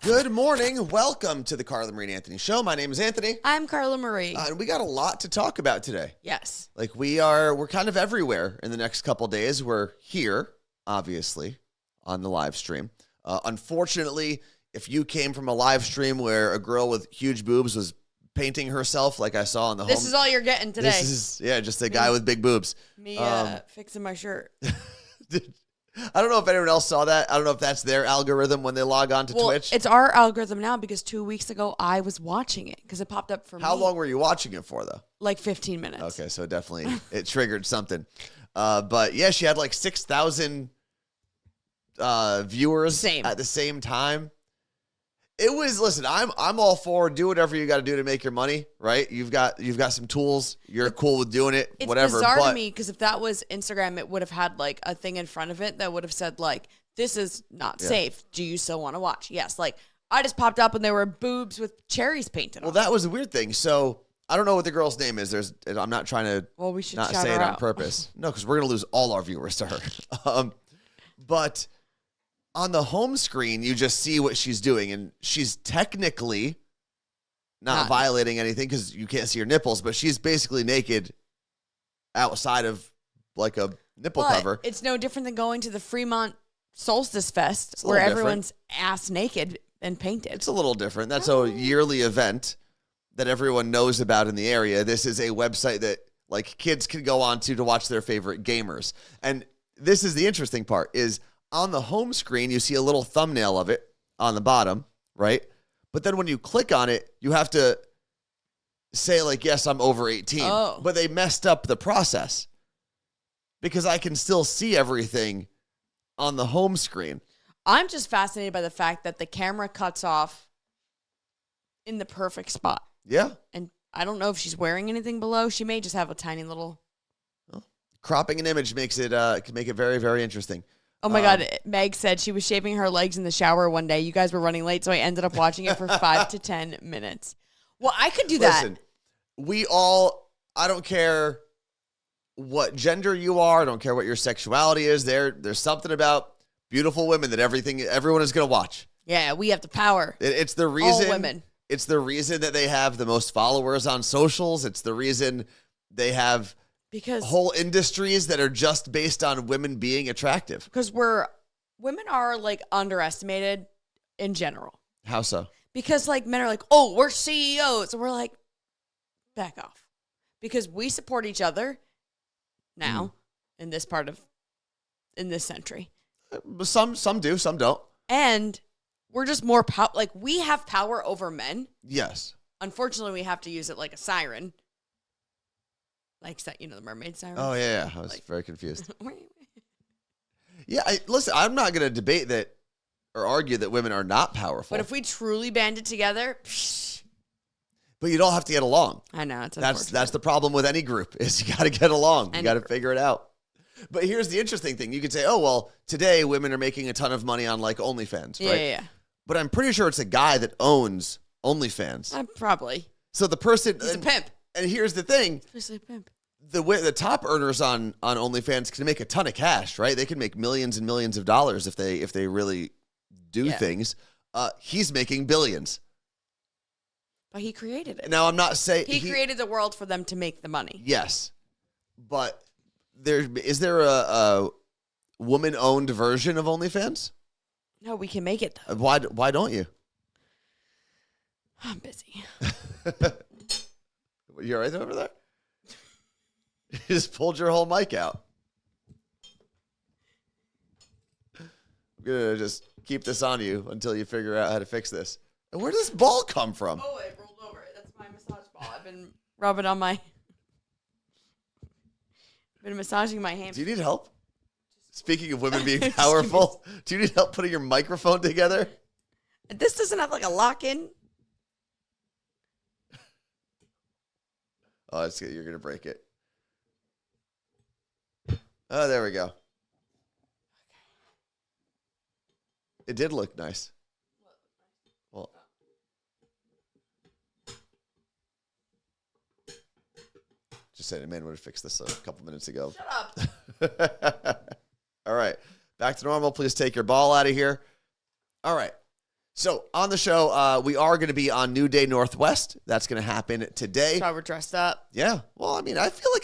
Good morning. Welcome to the Carla Marie and Anthony Show. My name is Anthony. I'm Carla Marie. And we got a lot to talk about today. Yes. Like we're kind of everywhere in the next couple days. We're here, obviously, on the live stream. Unfortunately, if you came from a live stream where a girl with huge boobs was painting herself like I saw on the This is all you're getting today. This is, just a guy with big boobs. Me fixing my shirt. I don't know if anyone else saw that. I don't know if that's their algorithm when they log on to Twitch. It's our algorithm now because 2 weeks ago I was watching it because it popped up for me. How long were you watching it for, though? Like 15 minutes. Okay, so definitely it triggered something. But yeah, she had like 6,000 viewers at the same time. It was, listen, I'm all for do whatever you got to do to make your money, right? You've got some tools. You're cool with doing it, it's whatever. It's bizarre to me because if that was Instagram, it would have had like a thing in front of it that would have said like, this is not safe. Do you still want to watch? Yes. Like I just popped up and there were boobs with cherries painted on. Well, that was the weird thing. So I don't know what the girl's name is. I'm not trying to we should not shout say her it on out. purpose. No, because we're going to lose all our viewers to her. But on the home screen, you just see what she's doing, and she's technically not violating anything because you can't see her nipples, but she's basically naked outside of like a nipple cover. It's no different than going to the Fremont Solstice Fest where different. everyone's ass naked and painted. It's a little different. That's a yearly event that everyone knows about in the area. This is a website that like kids can go on to watch their favorite gamers. And this is the interesting part is on the home screen, you see a little thumbnail of it on the bottom, right? But then when you click on it, you have to say like, yes, I'm over 18. Oh. But they messed up the process because I can still see everything on the home screen. I'm just fascinated by the fact that the camera cuts off in the perfect spot. Yeah. And I don't know if she's wearing anything below. She may just have a tiny little... Cropping an image makes it can make it very, very interesting. Oh my God, Meg said she was shaving her legs in the shower one day. You guys were running late, so I ended up watching it for 5 to 10 minutes. Well, I could do that. Listen, I don't care what gender you are. I don't care what your sexuality is. There's something about beautiful women that everyone is going to watch. Yeah, we have the power. It's the reason. All women. It's the reason that they have the most followers on socials. It's the reason they have... Because whole industries that are just based on women being attractive. Because women are like underestimated in general. How so? Because like men are like, oh, we're CEOs. And we're like, back off. Because we support each other now in this century. Some do, some don't. And we're just more we have power over men. Yes. Unfortunately, we have to use it like a siren. Like, the mermaid siren? Oh, yeah. I was very confused. Yeah, listen, I'm not going to debate that or argue that women are not powerful. But if we truly banded together... But you don't have to get along. I know. That's the problem with any group is you got to get along. You got to figure it out. But here's the interesting thing. You could say, oh, well, today women are making a ton of money on, like, OnlyFans, right? Yeah. But I'm pretty sure it's a guy that owns OnlyFans. Probably. So the person... He's a pimp. And here's the thing. Especially a pimp. The top earners on OnlyFans can make a ton of cash, right? They can make millions and millions of dollars if they really do things. He's making billions. But he created it. Now, I'm not saying... He created the world for them to make the money. Yes. But is there a woman-owned version of OnlyFans? No, we can make it. Why don't you? I'm busy. You all right over there? You just pulled your whole mic out. I'm going to just keep this on you until you figure out how to fix this. And where did this ball come from? Oh, it rolled over. That's my massage ball. I've been rubbing on my... been massaging my hand. Do you need help? Speaking of women being powerful, do you need help putting your microphone together? This doesn't have like a lock-in. Oh, you're going to break it. Oh, there we go. It did look nice. Well, just saying, a man would have fixed this a couple minutes ago. Shut up. All right. Back to normal. Please take your ball out of here. All right. So on the show, we are going to be on New Day Northwest. That's going to happen today. That's why we're dressed up. Yeah. Well, I mean, I feel like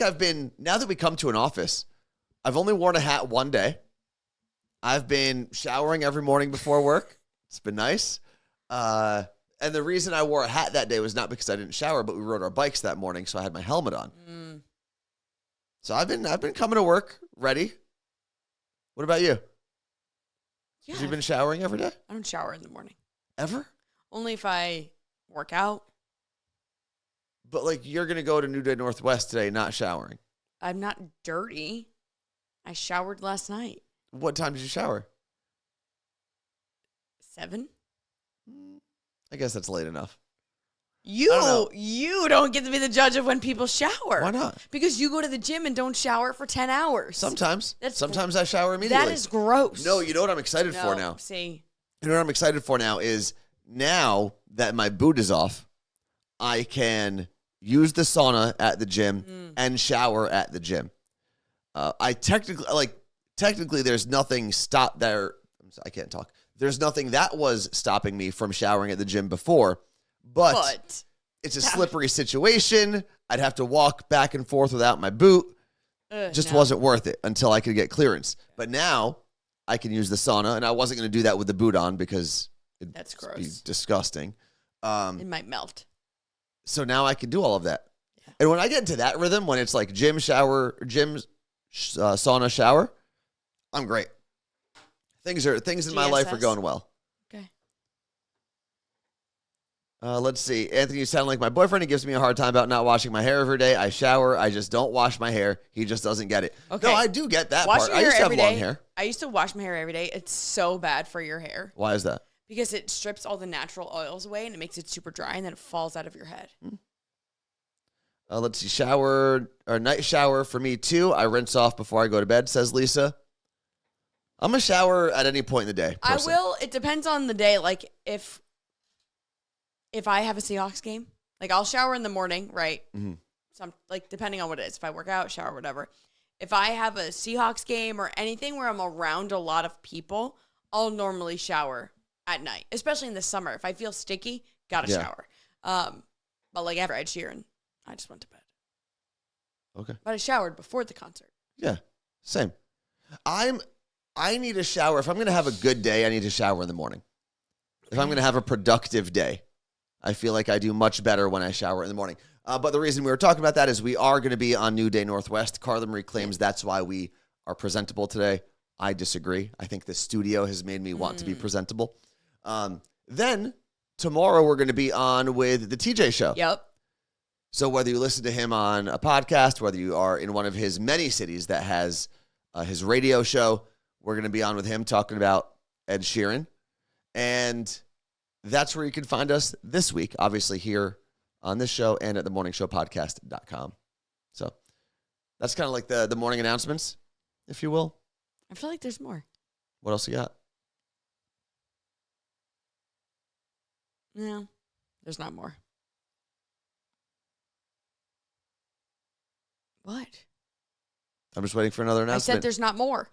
now that we come to an office, I've only worn a hat one day. I've been showering every morning before work. It's been nice. And the reason I wore a hat that day was not because I didn't shower, but we rode our bikes that morning, so I had my helmet on. So I've been coming to work ready. What about you? Yeah. Have you been showering every day? I don't shower in the morning. Ever? Only if I work out. But like you're going to go to New Day Northwest today not showering. I'm not dirty. I showered last night. What time did you shower? 7. I guess that's late enough. You don't get to be the judge of when people shower. Why not? Because you go to the gym and don't shower for 10 hours. Sometimes. Sometimes I shower immediately. That is gross. No, you know what I'm excited for now? See. You know what I'm excited for now is now that my boot is off, I can use the sauna at the gym and shower at the gym. Technically there's nothing I can't talk. There's nothing that was stopping me from showering at the gym before. But it's a slippery situation. I'd have to walk back and forth without my boot. Wasn't worth it until I could get clearance. But now I can use the sauna, and I wasn't going to do that with the boot on because that's it'd gross. be disgusting. It might melt. So now I can do all of that. Yeah. And when I get into that rhythm, when it's like gym, sauna, shower, I'm great. Things in my life are going well. Let's see. Anthony, you sound like my boyfriend. He gives me a hard time about not washing my hair every day. I shower. I just don't wash my hair. He just doesn't get it. Okay. No, I do get that part. I used to have long hair. I used to wash my hair every day. It's so bad for your hair. Why is that? Because it strips all the natural oils away and it makes it super dry and then it falls out of your head. Let's see. Night shower for me too. I rinse off before I go to bed, says Lisa. I'm going to shower at any point in the day. Personally. I will. It depends on the day. Like if I have a Seahawks game, like I'll shower in the morning, right? Depending on what it is. If I work out, shower, whatever. If I have a Seahawks game or anything where I'm around a lot of people, I'll normally shower at night, especially in the summer. If I feel sticky, gotta shower. But like after Ed Sheeran, I just went to bed. Okay. But I showered before the concert. Yeah, same. I need a shower. If I'm going to have a good day, I need to shower in the morning. If I'm going to have a productive day, I feel like I do much better when I shower in the morning. But the reason we were talking about that is we are going to be on New Day Northwest. Carla Marie claims that's why we are presentable today. I disagree. I think the studio has made me want to be presentable. Then tomorrow we're going to be on with the TJ Show. Yep. So whether you listen to him on a podcast, whether you are in one of his many cities that has his radio show, we're going to be on with him talking about Ed Sheeran. And that's where you can find us this week, obviously here on this show and at themorningshowpodcast.com. So that's kind of like the morning announcements, if you will. I feel like there's more. What else you got? No, there's not more. What? I'm just waiting for another announcement. I said there's not more.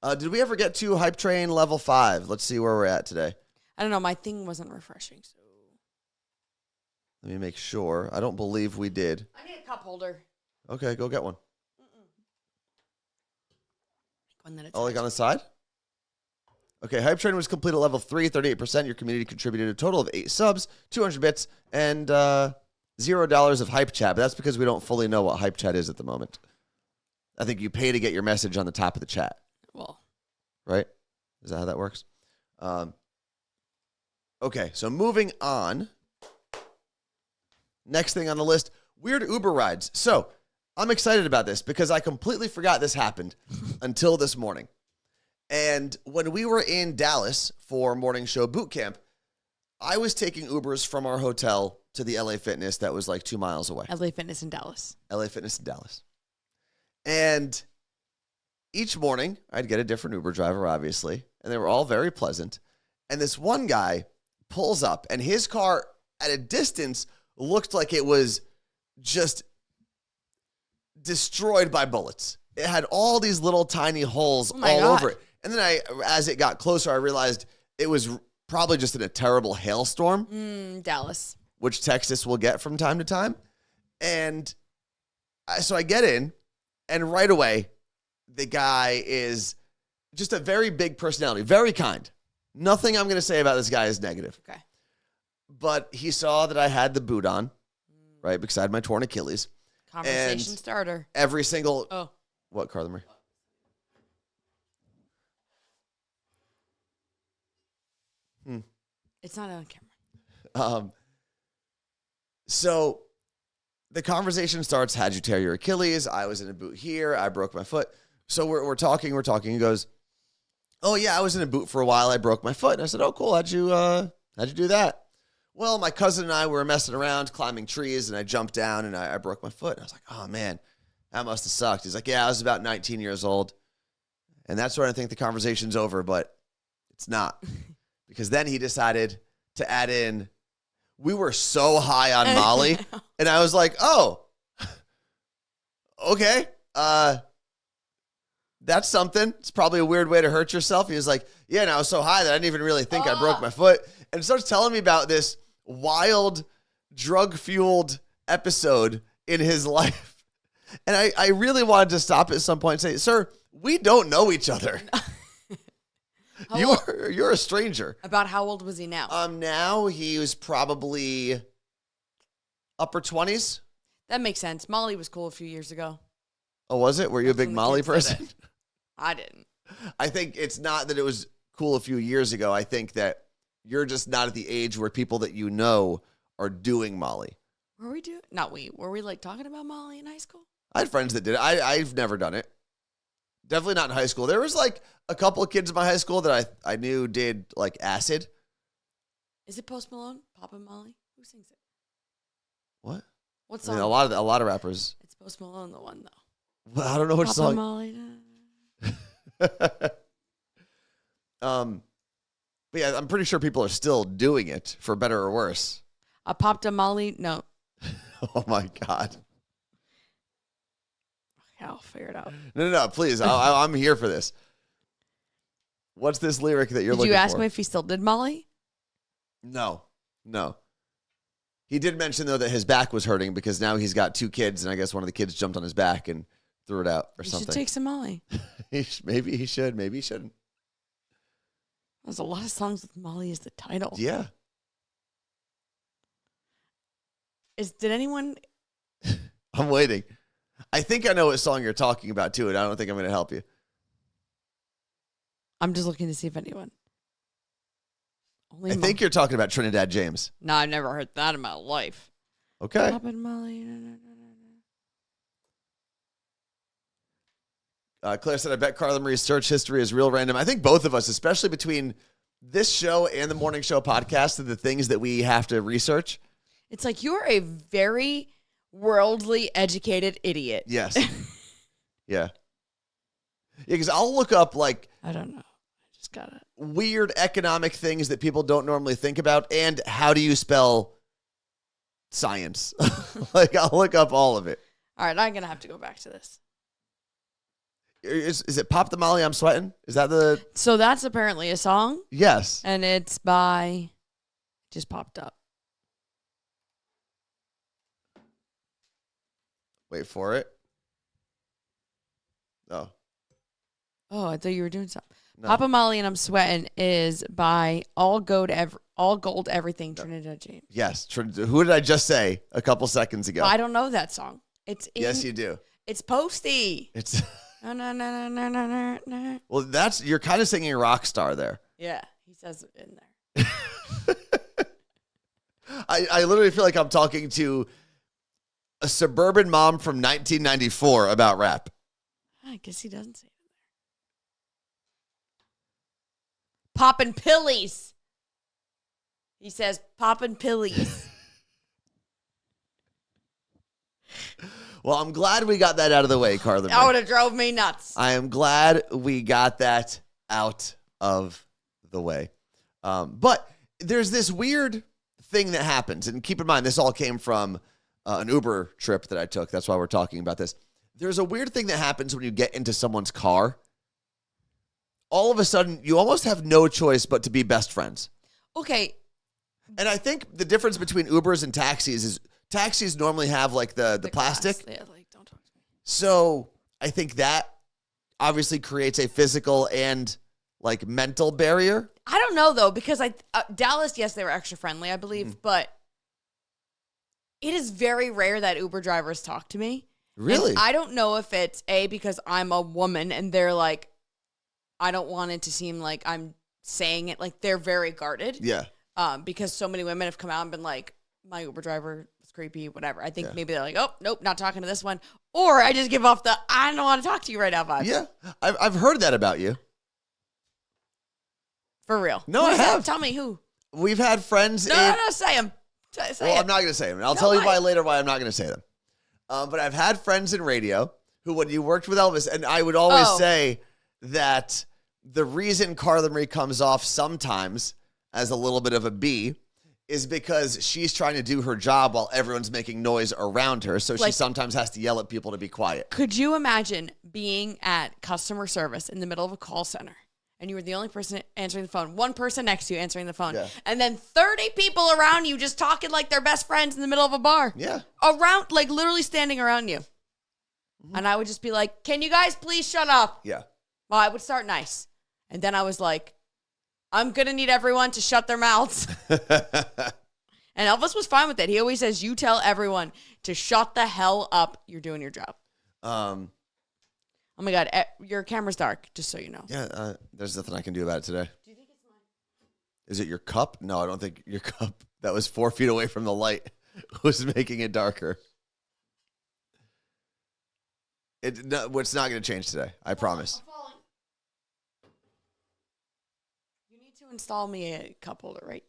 Did we ever get to Hype Train level 5? Let's see where we're at today. I don't know. My thing wasn't refreshing. So let me make sure. I don't believe we did. I need a cup holder. Okay, go get one. One that it's like on the side? Okay, Hype Train was complete at level 3, 38%. Your community contributed a total of 8 subs, 200 bits, and $0 of Hype Chat. But that's because we don't fully know what Hype Chat is at the moment. I think you pay to get your message on the top of the chat. Well. Right? Is that how that works? Okay, so moving on. Next thing on the list, weird Uber rides. So I'm excited about this because I completely forgot this happened until this morning. And when we were in Dallas for morning show boot camp, I was taking Ubers from our hotel to the LA Fitness that was like 2 miles away. LA Fitness in Dallas. LA Fitness in Dallas. And each morning, I'd get a different Uber driver, obviously, and they were all very pleasant. And this one guy pulls up, and his car at a distance looked like it was just destroyed by bullets. It had all these little tiny holes all over it. And then as it got closer, I realized it was probably just in a terrible hailstorm. Dallas. Which Texas will get from time to time. And so I get in, and right away, the guy is just a very big personality, very kind. Nothing I'm going to say about this guy is negative. Okay. But he saw that I had the boot on, right, because I had my torn Achilles. Conversation starter. Every single... Oh. What, Carla Marie? It's not on camera. So the conversation starts, how'd you tear your Achilles? I was in a boot here. I broke my foot. So we're talking. He goes, oh, yeah, I was in a boot for a while. I broke my foot. And I said, oh, cool. How'd you do that? Well, my cousin and I were messing around, climbing trees, and I jumped down, and I broke my foot. And I was like, oh, man, that must have sucked. He's like, yeah, I was about 19 years old. And that's where I think the conversation's over, but it's not. Because then he decided to add in, we were so high on Molly. And I was like, oh, okay. That's something. It's probably a weird way to hurt yourself. He was like, yeah, and I was so high that I didn't even really think I broke my foot. And starts telling me about this wild, drug-fueled episode in his life. And I really wanted to stop at some point and say, sir, we don't know each other. You're a stranger. About how old was he now? Now he was probably upper 20s. That makes sense. Molly was cool a few years ago. Oh, was it? Were you a big Molly person? I didn't. I think it's not that it was cool a few years ago. I think that you're just not at the age where people that you know are doing Molly. Were we like talking about Molly in high school? I had friends that did it. I've never done it. Definitely not in high school. There was like a couple of kids in my high school that I knew did like acid. Is it Post Malone? Papa Molly? Who sings it? What? What song? I mean, a lot of rappers. It's Post Malone, the one though. Well, I don't know which Papa song. Molly. But yeah, I'm pretty sure people are still doing it for better or worse. I popped a Molly. No. Oh my God. Okay, I'll figure it out. No, please. I'm here for this. What's this lyric that you're looking for? Did you ask me if he still did Molly? No. He did mention, though, that his back was hurting because now he's got 2 kids, and I guess one of the kids jumped on his back and threw it out or something. You should take some Molly. Maybe he should. Maybe he shouldn't. There's a lot of songs with Molly as the title. Yeah. Did anyone... I'm waiting. I think I know what song you're talking about, too, and I don't think I'm going to help you. I'm just looking to see if anyone... I think you're talking about Trinidad James. No, I've never heard that in my life. Okay. Poppin' Molly. Claire said, I bet Carla Marie's search history is real random. I think both of us, especially between this show and the morning show podcast, are the things that we have to research. It's like you're a very worldly educated idiot. Yes. Yeah. Because I'll look up like... I don't know. I just got it. Weird economic things that people don't normally think about, and how do you spell science? Like, I'll look up all of it. All right, I'm going to have to go back to this. Is it Pop the Molly I'm Sweating? Is that the... So that's apparently a song? Yes. And it's by... Just popped up. Wait for it. Oh. Oh, I thought you were doing something. No. Papa Molly and I'm Sweating is by All Gold Everything, Trinidad James. Yes. Who did I just say a couple seconds ago? Well, I don't know that song. Yes, you do. It's Posty. It's... No. Well, you're kind of singing Rockstar there. Yeah, he says it in there. I literally feel like I'm talking to a suburban mom from 1994 about rap. I guess he doesn't say it in there. Poppin' pillies. He says poppin' pillies. Well, I'm glad we got that out of the way, Carla. That would have drove me nuts. I am glad we got that out of the way. But there's this weird thing that happens, and keep in mind, this all came from an Uber trip that I took. That's why we're talking about this. There's a weird thing that happens when you get into someone's car. All of a sudden, you almost have no choice but to be best friends. Okay. And I think the difference between Ubers and taxis is taxis normally have like the plastic. Glass. Yeah, like, don't talk to me. So I think that obviously creates a physical and like mental barrier. I don't know though, because Dallas, yes, they were extra friendly, I believe, but it is very rare that Uber drivers talk to me. Really? And I don't know if it's because I'm a woman and they're like, I don't want it to seem like I'm saying it. Like they're very guarded. Yeah. Because so many women have come out and been like, my Uber driver was creepy, whatever. I think maybe they're like, oh, nope, not talking to this one. Or I just give off the, I don't want to talk to you right now vibe. Yeah. I've heard that about you. For real. No, I have. Tell me who. We've had friends. No, say them. Well, I'm not going to say them. I'll tell you later why I'm not going to say them. But I've had friends in radio who, when you worked with Elvis, and I would always say that the reason Carla Marie comes off sometimes as a little bit of a B is because she's trying to do her job while everyone's making noise around her. So she sometimes has to yell at people to be quiet. Could you imagine being at customer service in the middle of a call center and you were the only person answering the phone, one person next to you answering the phone, and then 30 people around you just talking like they're best friends in the middle of a bar? Yeah. Around, like literally standing around you. Mm-hmm. And I would just be like, can you guys please shut up? Yeah. Well, I would start nice. And then I was like, I'm going to need everyone to shut their mouths. And Elvis was fine with it. He always says, you tell everyone to shut the hell up. You're doing your job. Oh my God. Your camera's dark, just so you know. Yeah, there's nothing I can do about it today. Do you think it's mine? Is it your cup? No, I don't think your cup that was 4 feet away from the light was making it darker. It's not going to change today. I promise. I'm falling. You need to install me a cup holder right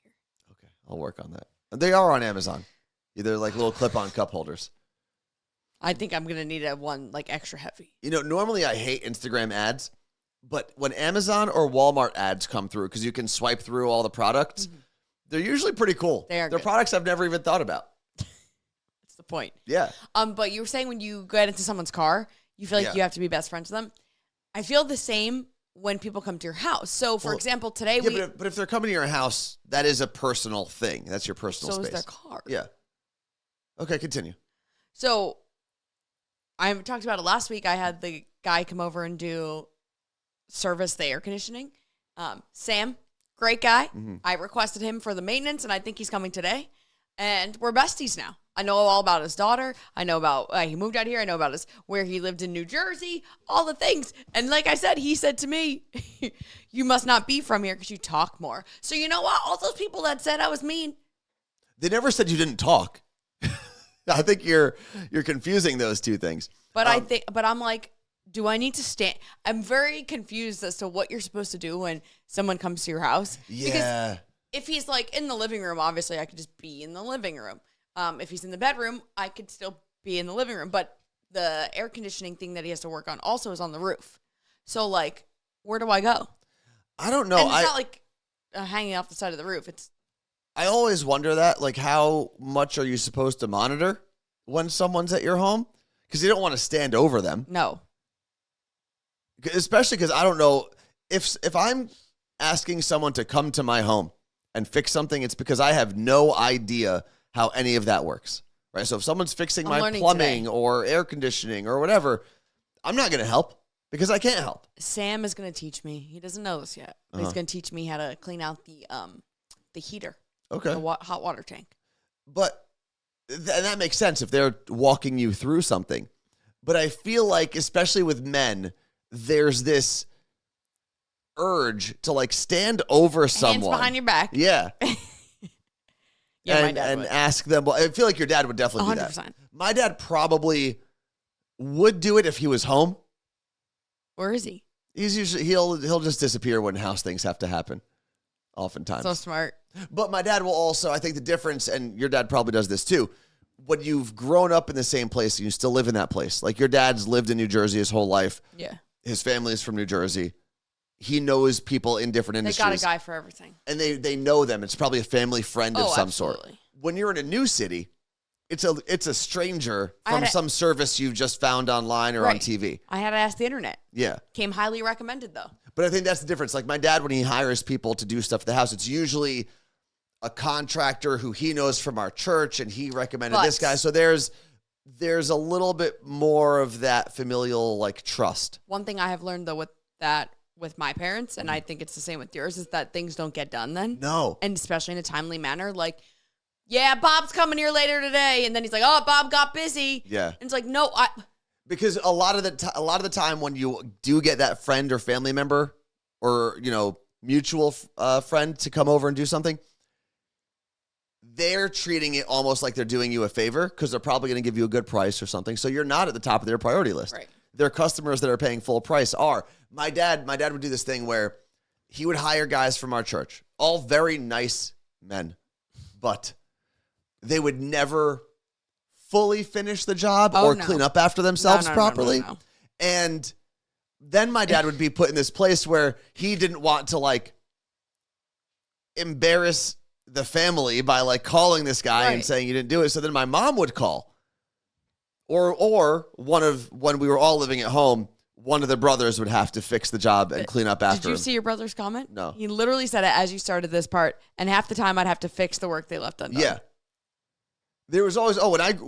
here. Okay, I'll work on that. They are on Amazon. They're like little clip-on cup holders. I think I'm going to need one like extra heavy. You know, normally I hate Instagram ads, but when Amazon or Walmart ads come through, because you can swipe through all the products, they're usually pretty cool. They're good. Products I've never even thought about. That's the point. Yeah. But you were saying when you get into someone's car, you feel like you have to be best friends with them. I feel the same when people come to your house. So, for example, today but if they're coming to your house, that is a personal thing. That's your personal space. So is their car. Yeah. Okay, continue. So, I talked about it last week. I had the guy come over and service the air conditioning. Sam, great guy. Mm-hmm. I requested him for the maintenance, and I think he's coming today. And we're besties now. I know all about his daughter. I know about he moved out here. I know about where he lived in New Jersey, all the things. And like I said, he said to me, you must not be from here because you talk more. So you know what? All those people that said I was mean. They never said you didn't talk. I think you're confusing those two things. But I'm like, do I need to stand? I'm very confused as to what you're supposed to do when someone comes to your house. Yeah. Because if he's like in the living room, obviously I could just be in the living room. If he's in the bedroom, I could still be in the living room. But the air conditioning thing that he has to work on also is on the roof. So like, where do I go? I don't know. And it's not like hanging off the side of the roof. I always wonder that, like, how much are you supposed to monitor when someone's at your home? Because you don't want to stand over them. No. Especially because I don't know if I'm asking someone to come to my home and fix something, it's because I have no idea how any of that works, right? So if someone's fixing my plumbing or air conditioning or whatever, I'm not going to help because I can't help. Sam is going to teach me. He doesn't know this yet, but he's going to teach me how to clean out the heater. Okay. The hot water tank. But and that makes sense if they're walking you through something. But I feel like, especially with men, there's this urge to like stand over someone. Hands behind your back. Yeah. Yeah, and, my dad would. Ask them. Well, I feel like your dad would definitely 100%. Do that. My dad probably would do it if he was home. Where is he? He's usually he'll just disappear when house things have to happen. Oftentimes. So smart. But my dad will also, I think the difference, and your dad probably does this too, when you've grown up in the same place and you still live in that place. Like your dad's lived in New Jersey his whole life. Yeah. His family is from New Jersey. He knows people in different industries. They got a guy for everything. And they know them. It's probably a family friend of some absolutely. sort. When you're in a new city, it's a stranger from some service you've just found online or on TV. I had to ask the internet. Yeah. Came highly recommended, though. But I think that's the difference. Like my dad, when he hires people to do stuff at the house, it's usually a contractor who he knows from our church, and he recommended this guy. So there's a little bit more of that familial like trust. One thing I have learned though with my parents, and I think it's the same with yours, is that things don't get done then. No. And especially in a timely manner. Like, yeah, Bob's coming here later today, and then he's like, "Oh, Bob got busy." Yeah. And it's like, no, because a lot of the time when you do get that friend or family member or mutual friend to come over and do something, they're treating it almost like they're doing you a favor because they're probably going to give you a good price or something. So you're not at the top of their priority list. Right. Their customers that are paying full price are. My dad would do this thing where he would hire guys from our church, all very nice men, but they would never fully finish the job or clean up after themselves properly. No. And then my dad would be put in this place where he didn't want to like embarrass the family by like calling this guy and saying you didn't do it. So then my mom would call, or when we were all living at home, one of the brothers would have to fix the job and clean up after him. Did you see your brother's comment? No. He literally said it as you started this part, and half the time I'd have to fix the work they left undone. Yeah. There was always,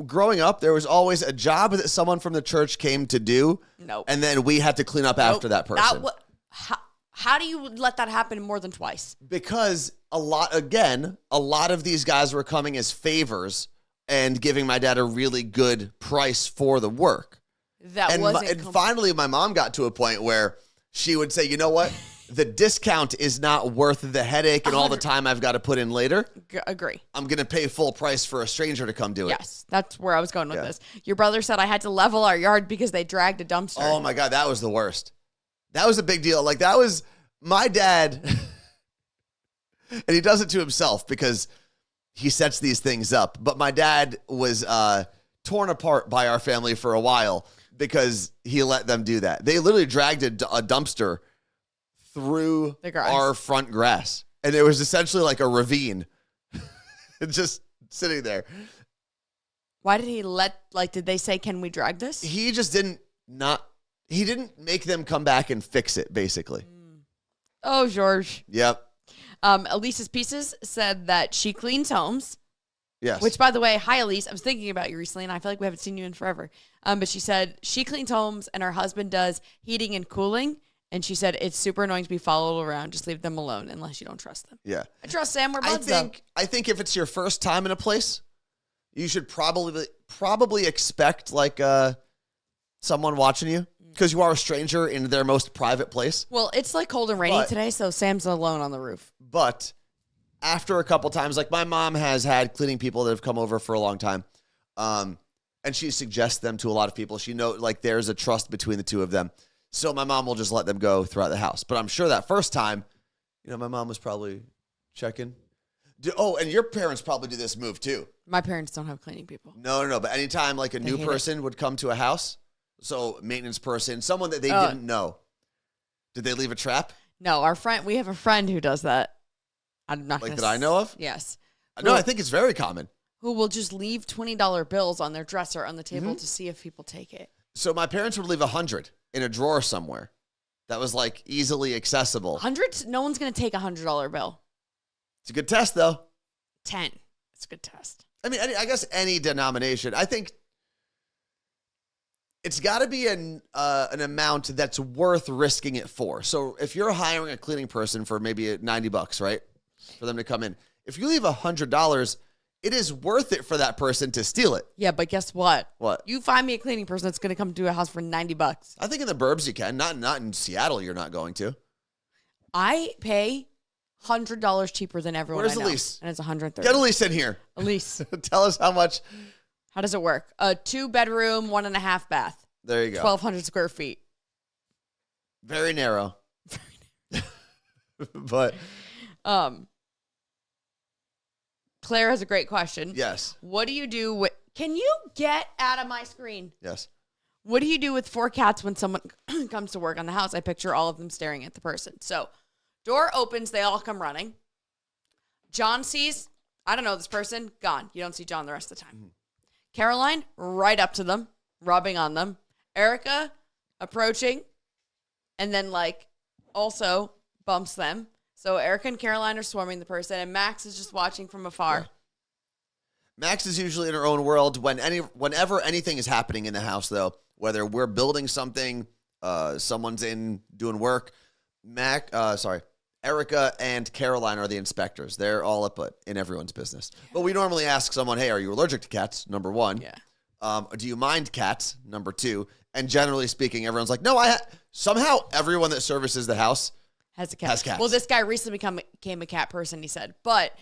growing up, there was always a job that someone from the church came to do. Nope. And then we had to clean up after that person. How do you let that happen more than twice? Because a lot of these guys were coming as favors and giving my dad a really good price for the work. And finally, my mom got to a point where she would say, you know what? The discount is not worth the headache and all the time I've got to put in later. Agree. I'm going to pay full price for a stranger to come do it. Yes, that's where I was going with this. Your brother said I had to level our yard because they dragged a dumpster. Oh, my God. That was the worst. That was a big deal. Like, that was my dad. And he does it to himself because he sets these things up. But my dad was torn apart by our family for a while because he let them do that. They literally dragged a dumpster through our front grass. And it was essentially like a ravine. Just sitting there. Why did he did they say, can we drag this? He just didn't make them come back and fix it, basically. Oh, George. Yep. Elise's Pieces said that she cleans homes. Yes. Which, by the way, hi, Elise. I was thinking about you recently, and I feel like we haven't seen you in forever. But she said she cleans homes, and her husband does heating and cooling. And she said it's super annoying to be followed around. Just leave them alone unless you don't trust them. Yeah. I trust Sam. We're buds, I think if it's your first time in a place, you should probably expect like someone watching you because you are a stranger in their most private place. Well, it's like cold and rainy today, so Sam's alone on the roof. But after a couple times, like my mom has had cleaning people that have come over for a long time, and she suggests them to a lot of people. She knows like there's a trust between the two of them. So my mom will just let them go throughout the house. But I'm sure that first time, my mom was probably checking. And your parents probably do this move too. My parents don't have cleaning people. No. But anytime like a new person would come to a house, so maintenance person, someone that they didn't know, did they leave a trap? No, we have a friend who does that. I'm not that I know of? Yes. No, I think it's very common. Who will just leave $20 bills on their dresser on the table to see if people take it. So my parents would leave 100 in a drawer somewhere that was like easily accessible. 100? No one's going to take a $100 bill. It's a good test though. 10. It's a good test. I mean, I guess any denomination. I think it's got to be an amount that's worth risking it for. So if you're hiring a cleaning person for maybe $90, right, for them to come in, if you leave $100, it is worth it for that person to steal it. Yeah, but guess what? What? You find me a cleaning person that's going to come to a house for $90. I think in the burbs you can. Not in Seattle. You're not going to. I pay $100 cheaper than everyone. Where's I know, Elise? And it's $130. Get Elise in here. Elise, tell us how much. How does it work? A 2-bedroom, 1.5 bath. There you go. 1,200 square feet. Very narrow. But Claire has a great question. Yes. What do you do with... Can you get out of my screen? Yes. What do you do with 4 cats when someone comes to work on the house? I picture all of them staring at the person. So, door opens, they all come running. John sees, I don't know this person, gone. You don't see John the rest of the time. Caroline, right up to them, rubbing on them. Erica, approaching, and then, like, also bumps them. So Erica and Caroline are swarming the person, and Max is just watching from afar. Yeah. Max is usually in her own world whenever anything is happening in the house, though, whether we're building something, someone's in doing work. Erica and Caroline are the inspectors. They're all up in everyone's business. Yeah. But we normally ask someone, hey, are you allergic to cats? Number one. Yeah. Do you mind cats? Number two. And generally speaking, everyone's like, no, somehow everyone that services the house has a cat. Has cats. Well, this guy recently became a cat person, he said. But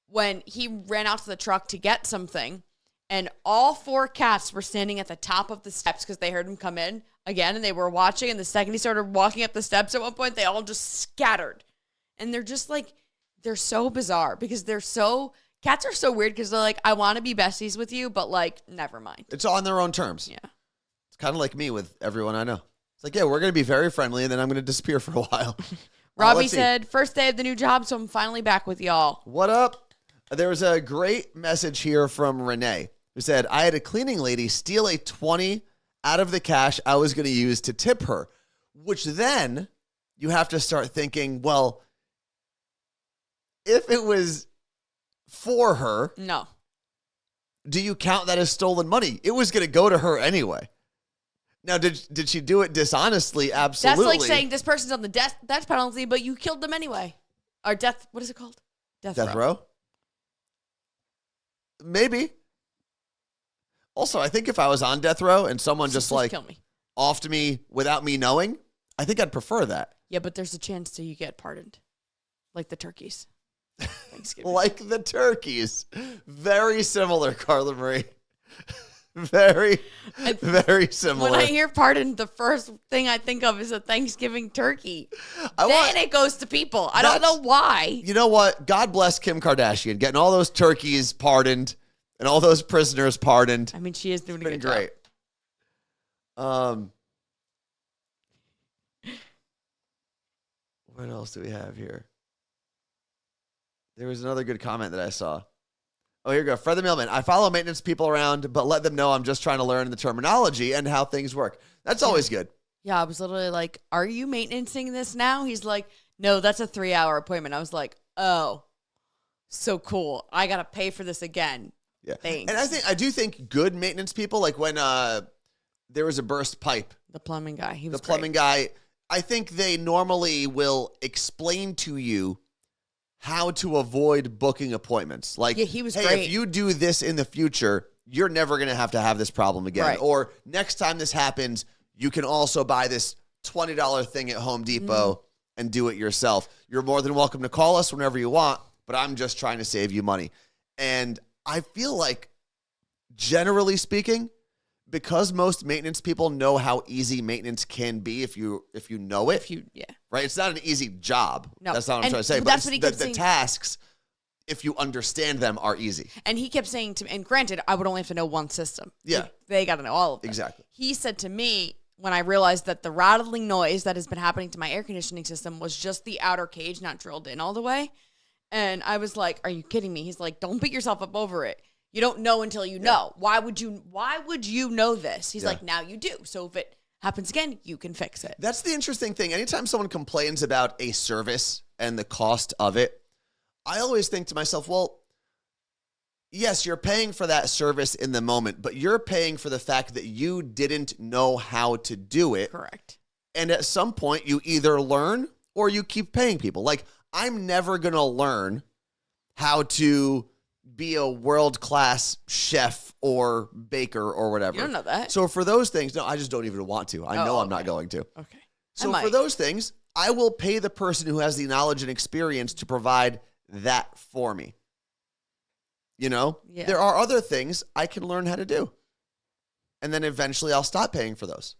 when he ran out to the truck to get something, and all 4 cats were standing at the top of the steps because they heard him come in again, and they were watching, and the second he started walking up the steps at one point, they all just scattered. And they're just like, they're so bizarre because cats are so weird because they're like, I want to be besties with you, but like, never mind. It's on their own terms. Yeah. It's kind of like me with everyone I know. It's like, yeah, we're going to be very friendly, and then I'm going to disappear for a while. Robbie said, first day of the new job, so I'm finally back with y'all. What up? There was a great message here from Renee who said, I had a cleaning lady steal a 20 out of the cash I was going to use to tip her, which then you have to start thinking, well, if it was for her, no. Do you count that as stolen money? It was going to go to her anyway. Now, did she do it dishonestly? Absolutely. That's like saying this person's on the death penalty, but you killed them anyway. Or what is it called? Death row. Maybe. Also, I think if I was on death row and someone just like kill me. Offed me without me knowing, I think I'd prefer that. Yeah, but there's a chance that you get pardoned. Like the turkeys. Thanksgiving. Like the turkeys. Very similar, Carla Marie. Very similar. When I hear pardon, the first thing I think of is a Thanksgiving turkey. Then it goes to people. I don't know why. You know what? God bless Kim Kardashian getting all those turkeys pardoned and all those prisoners pardoned. I mean, she is doing a good great. job. What else do we have here? There was another good comment that I saw. Oh, here we go. Fred the Mailman. I follow maintenance people around, but let them know I'm just trying to learn the terminology and how things work. That's always good. Yeah, I was literally like, are you maintenancing this now? He's like, no, that's a 3-hour appointment. I was like, oh, so cool. I got to pay for this again. Yeah. Thanks. And I do think good maintenance people, like when there was a burst pipe. The plumbing guy. He was the plumbing guy. I think they normally will explain to you how to avoid booking appointments. Like, yeah, he was hey, great. If you do this in the future, you're never going to have this problem again. Right. Or next time this happens, you can also buy this $20 thing at Home Depot and do it yourself. You're more than welcome to call us whenever you want, but I'm just trying to save you money. And I feel like, generally speaking, because most maintenance people know how easy maintenance can be if you know it. Right? It's not an easy job. No. That's not what I'm trying to say. But That's what he kept saying. The tasks, if you understand them, are easy. And he kept saying to me, and granted, I would only have to know one system. Yeah. Like, they got to know all of them. Exactly. He said to me, when I realized that the rattling noise that has been happening to my air conditioning system was just the outer cage, not drilled in all the way. And I was like, are you kidding me? He's like, don't beat yourself up over it. You don't know until you know. Why would you know this? He's like, now you do. So if it happens again, you can fix it. That's the interesting thing. Anytime someone complains about a service and the cost of it, I always think to myself, well, yes, you're paying for that service in the moment, but you're paying for the fact that you didn't know how to do it. Correct. And at some point, you either learn or you keep paying people. Like, I'm never going to learn how to be a world-class chef or baker or whatever. You don't know that. So for those things, no, I just don't even want to. I know I'm not going to. Okay. So for those things, I will pay the person who has the knowledge and experience to provide that for me. You know? Yeah. There are other things I can learn how to do. And then eventually I'll stop paying for those.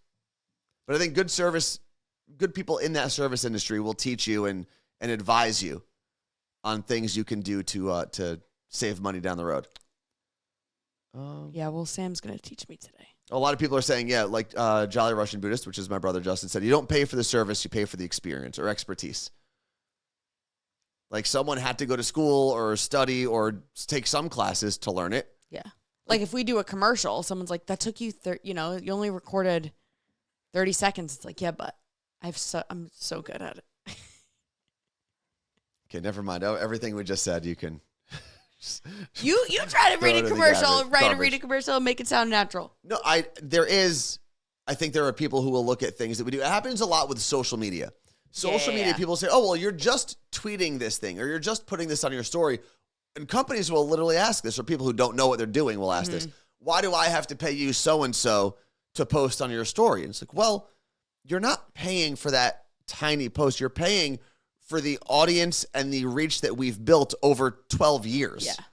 But I think good people in that service industry will teach you and advise you on things you can do to save money down the road. Yeah, well, Sam's going to teach me today. A lot of people are saying, like Jolly Russian Buddhist, which is my brother Justin, said, you don't pay for the service, you pay for the experience or expertise. Like someone had to go to school or study or take some classes to learn it. Yeah. Like if we do a commercial, someone's like, that took you, you only recorded 30 seconds. It's like, yeah, but I'm so good at it. Okay, never mind. Oh, everything we just said, you can. You try to read a commercial, read a commercial, and make it sound natural. No, I think there are people who will look at things that we do. It happens a lot with social media. Social media, people say, oh, well, you're just tweeting this thing, or you're just putting this on your story. And companies will literally ask this, or people who don't know what they're doing will ask this. Why do I have to pay you so-and-so to post on your story? And it's like, well, you're not paying for that tiny post. You're paying for the audience and the reach that we've built over 12 years. Yeah.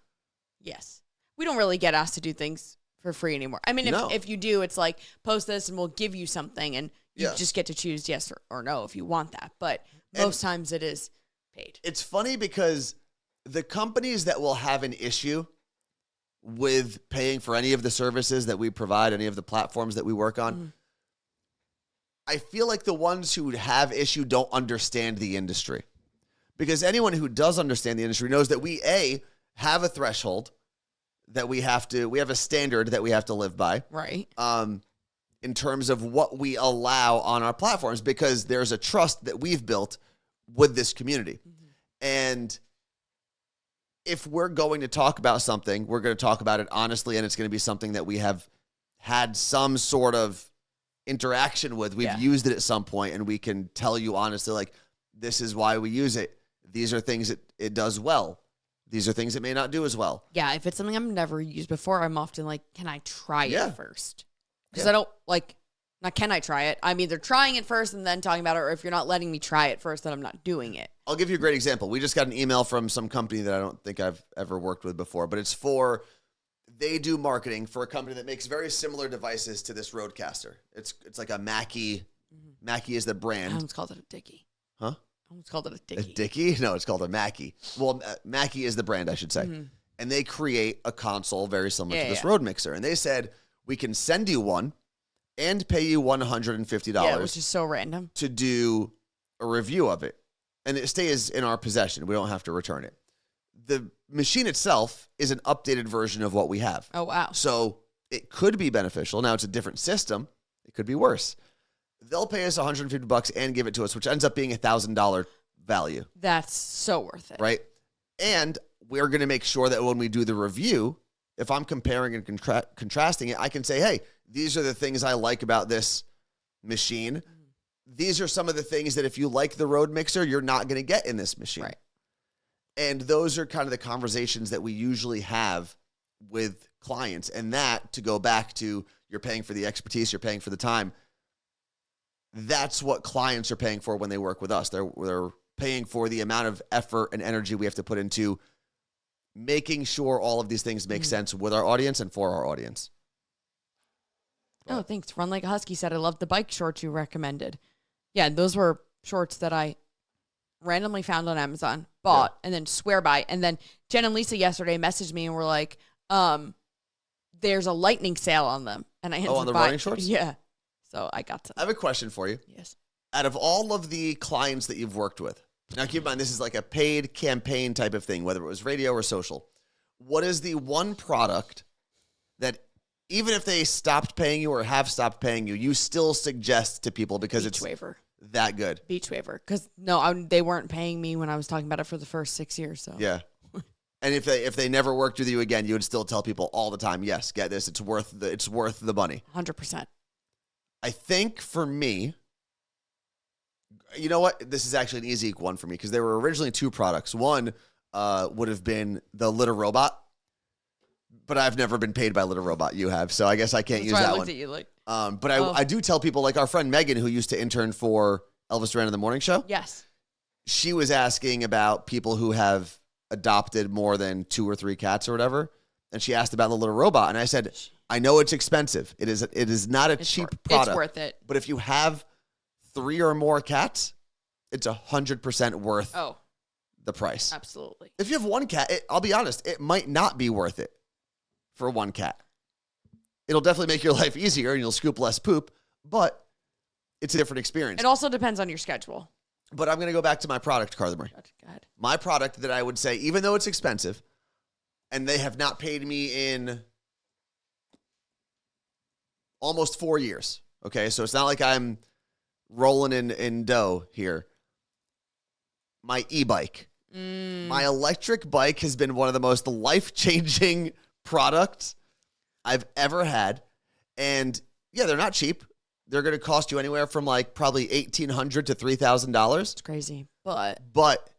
Yes. We don't really get asked to do things for free anymore. I mean, if you do, it's like, post this and we'll give you something, and you just get to choose yes or no if you want that. But most times it is paid. It's funny because the companies that will have an issue with paying for any of the services that we provide, any of the platforms that we work on, I feel like the ones who have issue don't understand the industry. Because anyone who does understand the industry knows that we, have a threshold that we have a standard that we have to live by. Right. In terms of what we allow on our platforms, because there's a trust that we've built with this community. And if we're going to talk about something, we're going to talk about it honestly, and it's going to be something that we have had some sort of interaction with. We've used it at some point, and we can tell you honestly, like, this is why we use it. These are things that it does well. These are things it may not do as well. Yeah, if it's something I've never used before, I'm often like, can I try it first? Because I don't, like, not can I try it? I'm either trying it first and then talking about it, or if you're not letting me try it first, then I'm not doing it. I'll give you a great example. We just got an email from some company that I don't think I've ever worked with before, but they do marketing for a company that makes very similar devices to this Rodecaster. It's like a Mackie. Mackie is the brand. I almost called it a Dickie. Huh? I almost called it a Dickie. A Dickie? No, it's called a Mackie. Well, Mackie is the brand, I should say. And they create a console very similar to this Rode mixer. And they said, we can send you one and pay you $150. Yeah, which is so random. To do a review of it. And it stays in our possession. We don't have to return it. The machine itself is an updated version of what we have. Oh, wow. So it could be beneficial. Now it's a different system. It could be worse. They'll pay us $150 and give it to us, which ends up being $1,000 value. That's so worth it. Right? And we're going to make sure that when we do the review, if I'm comparing and contrasting it, I can say, hey, these are the things I like about this machine. These are some of the things that if you like the Rode mixer, you're not going to get in this machine. Right. And those are kind of the conversations that we usually have with clients. And that, to go back to, you're paying for the expertise, you're paying for the time. That's what clients are paying for when they work with us. They're paying for the amount of effort and energy we have to put into making sure all of these things make sense with our audience and for our audience. Oh, thanks. Run Like a Husky said, I love the bike shorts you recommended. Yeah, those were shorts that I randomly found on Amazon, bought, and then swear by. And then Jen and Lisa yesterday messaged me and were like, there's a lightning sale on them. And I ended on the running shorts? Yeah. So I got to. I have a question for you. Yes. Out of all of the clients that you've worked with, now keep in mind this is like a paid campaign type of thing, whether it was radio or social. What is the one product that even if they stopped paying you or have stopped paying you, you still suggest to people because Beach Waiver. That good? Beach Waiver. Because they weren't paying me when I was talking about it for the first 6 years. So yeah. And if they never worked with you again, you would still tell people all the time, yes, get this. It's worth the money. 100%. I think for me, you know what? This is actually an easy one for me because there were originally two products. One would have been the Litter Robot, but I've never been paid by Litter Robot. You have, so I guess I can't use that one. I looked at you like. But I do tell people, like our friend Megan, who used to intern for Elvis Duran in the Morning Show. Yes. She was asking about people who have adopted more than 2 or 3 cats or whatever. And she asked about the Little Robot. And I said, I know it's expensive. It is not a cheap product. It's worth it. But if you have 3 or more cats, it's 100% worth the price. Absolutely. If you have 1 cat, I'll be honest, it might not be worth it for 1 cat. It'll definitely make your life easier and you'll scoop less poop, but it's a different experience. It also depends on your schedule. But I'm going to go back to my product, Carla Marie. Go ahead. My product that I would say, even though it's expensive, and they have not paid me in almost 4 years. Okay, so it's not like I'm rolling in dough here. My e-bike. My electric bike has been one of the most life-changing products I've ever had. And yeah, they're not cheap. They're going to cost you anywhere from like probably $1,800 to $3,000. It's crazy. But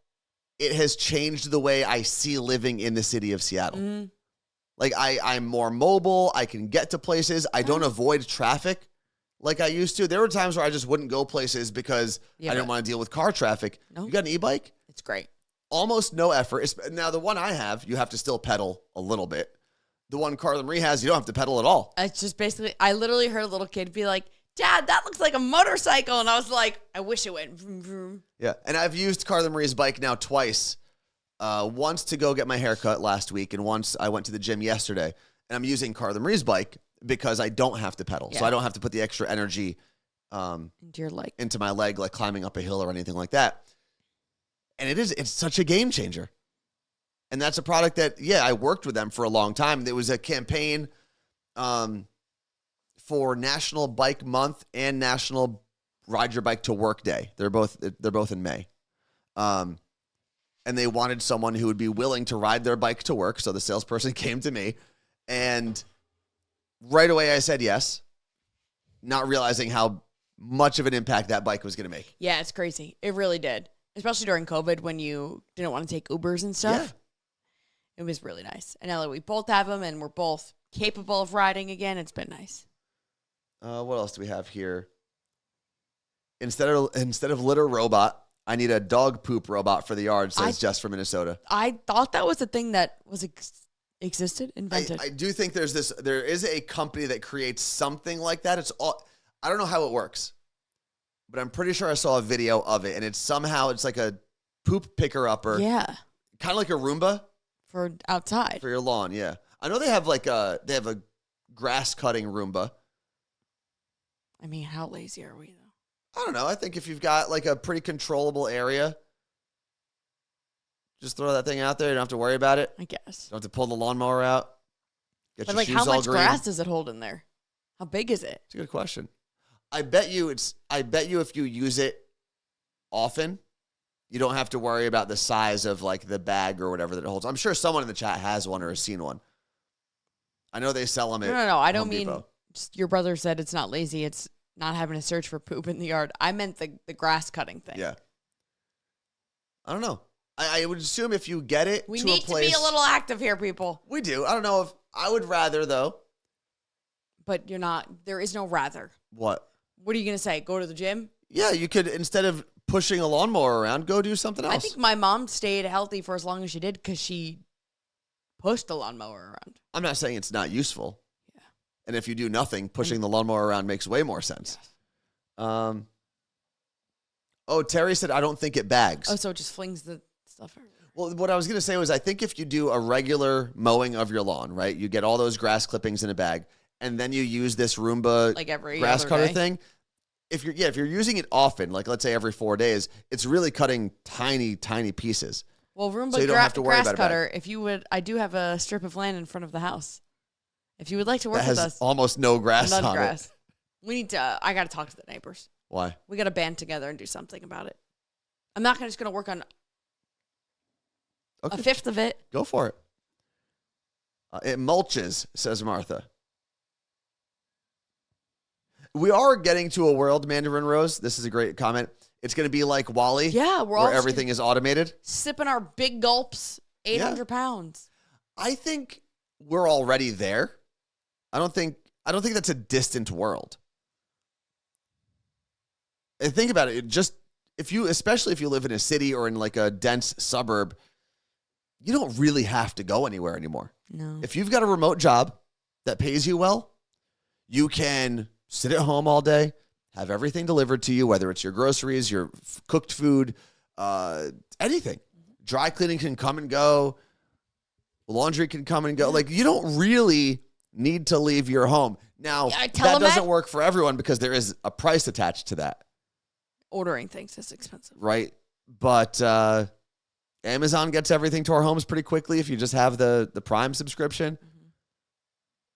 it has changed the way I see living in the city of Seattle. Like I'm more mobile. I can get to places. I don't avoid traffic like I used to. There were times where I just wouldn't go places because I didn't want to deal with car traffic. No. You got an e-bike? It's great. Almost no effort. Now, the one I have, you have to still pedal a little bit. The one Carla Marie has, you don't have to pedal at all. It's just basically, I literally heard a little kid be like, Dad, that looks like a motorcycle. And I was like, I wish it went vroom, vroom. Yeah, and I've used Carla Marie's bike now twice. Once to go get my haircut last week, and once I went to the gym yesterday. And I'm using Carla Marie's bike because I don't have to pedal. So I don't have to put the extra energy into your leg, into my leg, like climbing up a hill or anything like that. And it's such a game changer. And that's a product that, I worked with them for a long time. There was a campaign for National Bike Month and National Ride Your Bike to Work Day. They're both in May. And they wanted someone who would be willing to ride their bike to work. So the salesperson came to me, and right away I said yes, not realizing how much of an impact that bike was going to make. Yeah, it's crazy. It really did. Especially during COVID when you didn't want to take Ubers and stuff. Yeah. It was really nice. And now that we both have them and we're both capable of riding again, it's been nice. What else do we have here? Instead of litter robot, I need a dog poop robot for the yard, says Jess from Minnesota. I thought that was a thing that was existed, invented. I do think there is a company that creates something like that. I don't know how it works, but I'm pretty sure I saw a video of it, and it's like a poop picker-upper. Yeah. Kind of like a Roomba. For outside. For your lawn, yeah. I know they have a grass-cutting Roomba. I mean, how lazy are we, though? I don't know. I think if you've got like a pretty controllable area, just throw that thing out there. You don't have to worry about it. I guess. You don't have to pull the lawnmower out. Get but your like, shoes how all much green. grass does it hold in there? How big is it? It's a good question. I bet you if you use it often, you don't have to worry about the size of like the bag or whatever that it holds. I'm sure someone in the chat has one or has seen one. I know they sell them at No. I don't Home mean Depot. Your brother said it's not lazy. It's not having to search for poop in the yard. I meant the grass cutting thing. Yeah. I don't know. I would assume if you get it We to need a place, to be a little active here, people. We do. I don't know if I would rather though. But you're not. There is no rather. What? What are you going to say? Go to the gym? Yeah, you could, instead of pushing a lawnmower around, go do something else. I think my mom stayed healthy for as long as she did because she pushed the lawnmower around. I'm not saying it's not useful. Yeah. And if you do nothing, pushing the lawnmower around makes way more sense. Yes. Terry said, I don't think it bags. Oh, so it just flings the stuff everywhere. Well, what I was going to say was I think if you do a regular mowing of your lawn, right, you get all those grass clippings in a bag, and then you use this Roomba like every grass other cutter day. thing. If you're using it often, like let's say every 4 days, it's really cutting tiny, tiny pieces. Well, Roomba So you don't have to worry grass about it cutter, if you would, I do have a strip of land in front of the house. If you would like to work That has with us, almost no grass none on grass. it. We need to, I got to talk to the neighbors. Why? We got to band together and do something about it. I'm not just going to work on a fifth of it. Go for it. It mulches, says Martha. We are getting to a world, Mandarin Rose. This is a great comment. It's going to be like Wall-E. Yeah, we're all where everything is automated. Sipping our big gulps, 800 pounds. I think we're already there. I don't think that's a distant world. And think about it. Especially if you live in a city or in like a dense suburb, you don't really have to go anywhere anymore. No. If you've got a remote job that pays you well, you can sit at home all day, have everything delivered to you, whether it's your groceries, your cooked food, anything. Dry cleaning can come and go. Laundry can come and go. Like, you don't really need to leave your home. Now, that doesn't work for everyone because there is a price attached to that. Ordering things is expensive. Right. But Amazon gets everything to our homes pretty quickly if you just have the Prime subscription.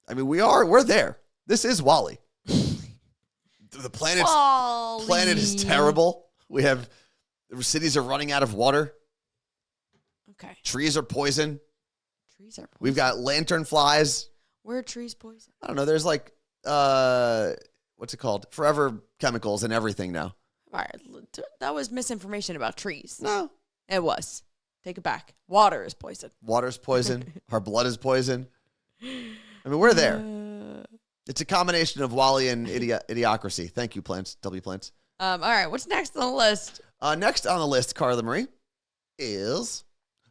I mean, we're there. This is Wall-E. The planet is terrible. The cities are running out of water. Okay. Trees are poison. Trees are poison. We've got lantern flies. Where are trees poison? I don't know. There's like, what's it called? Forever chemicals and everything now. All right. That was misinformation about trees. No. It was. Take it back. Water is poison. Water's poison. Our blood is poison. I mean, we're there. It's a combination of Wally and idiocracy. Thank you, Plants. W Plants. All right. What's next on the list? Next on the list, Carla Marie, is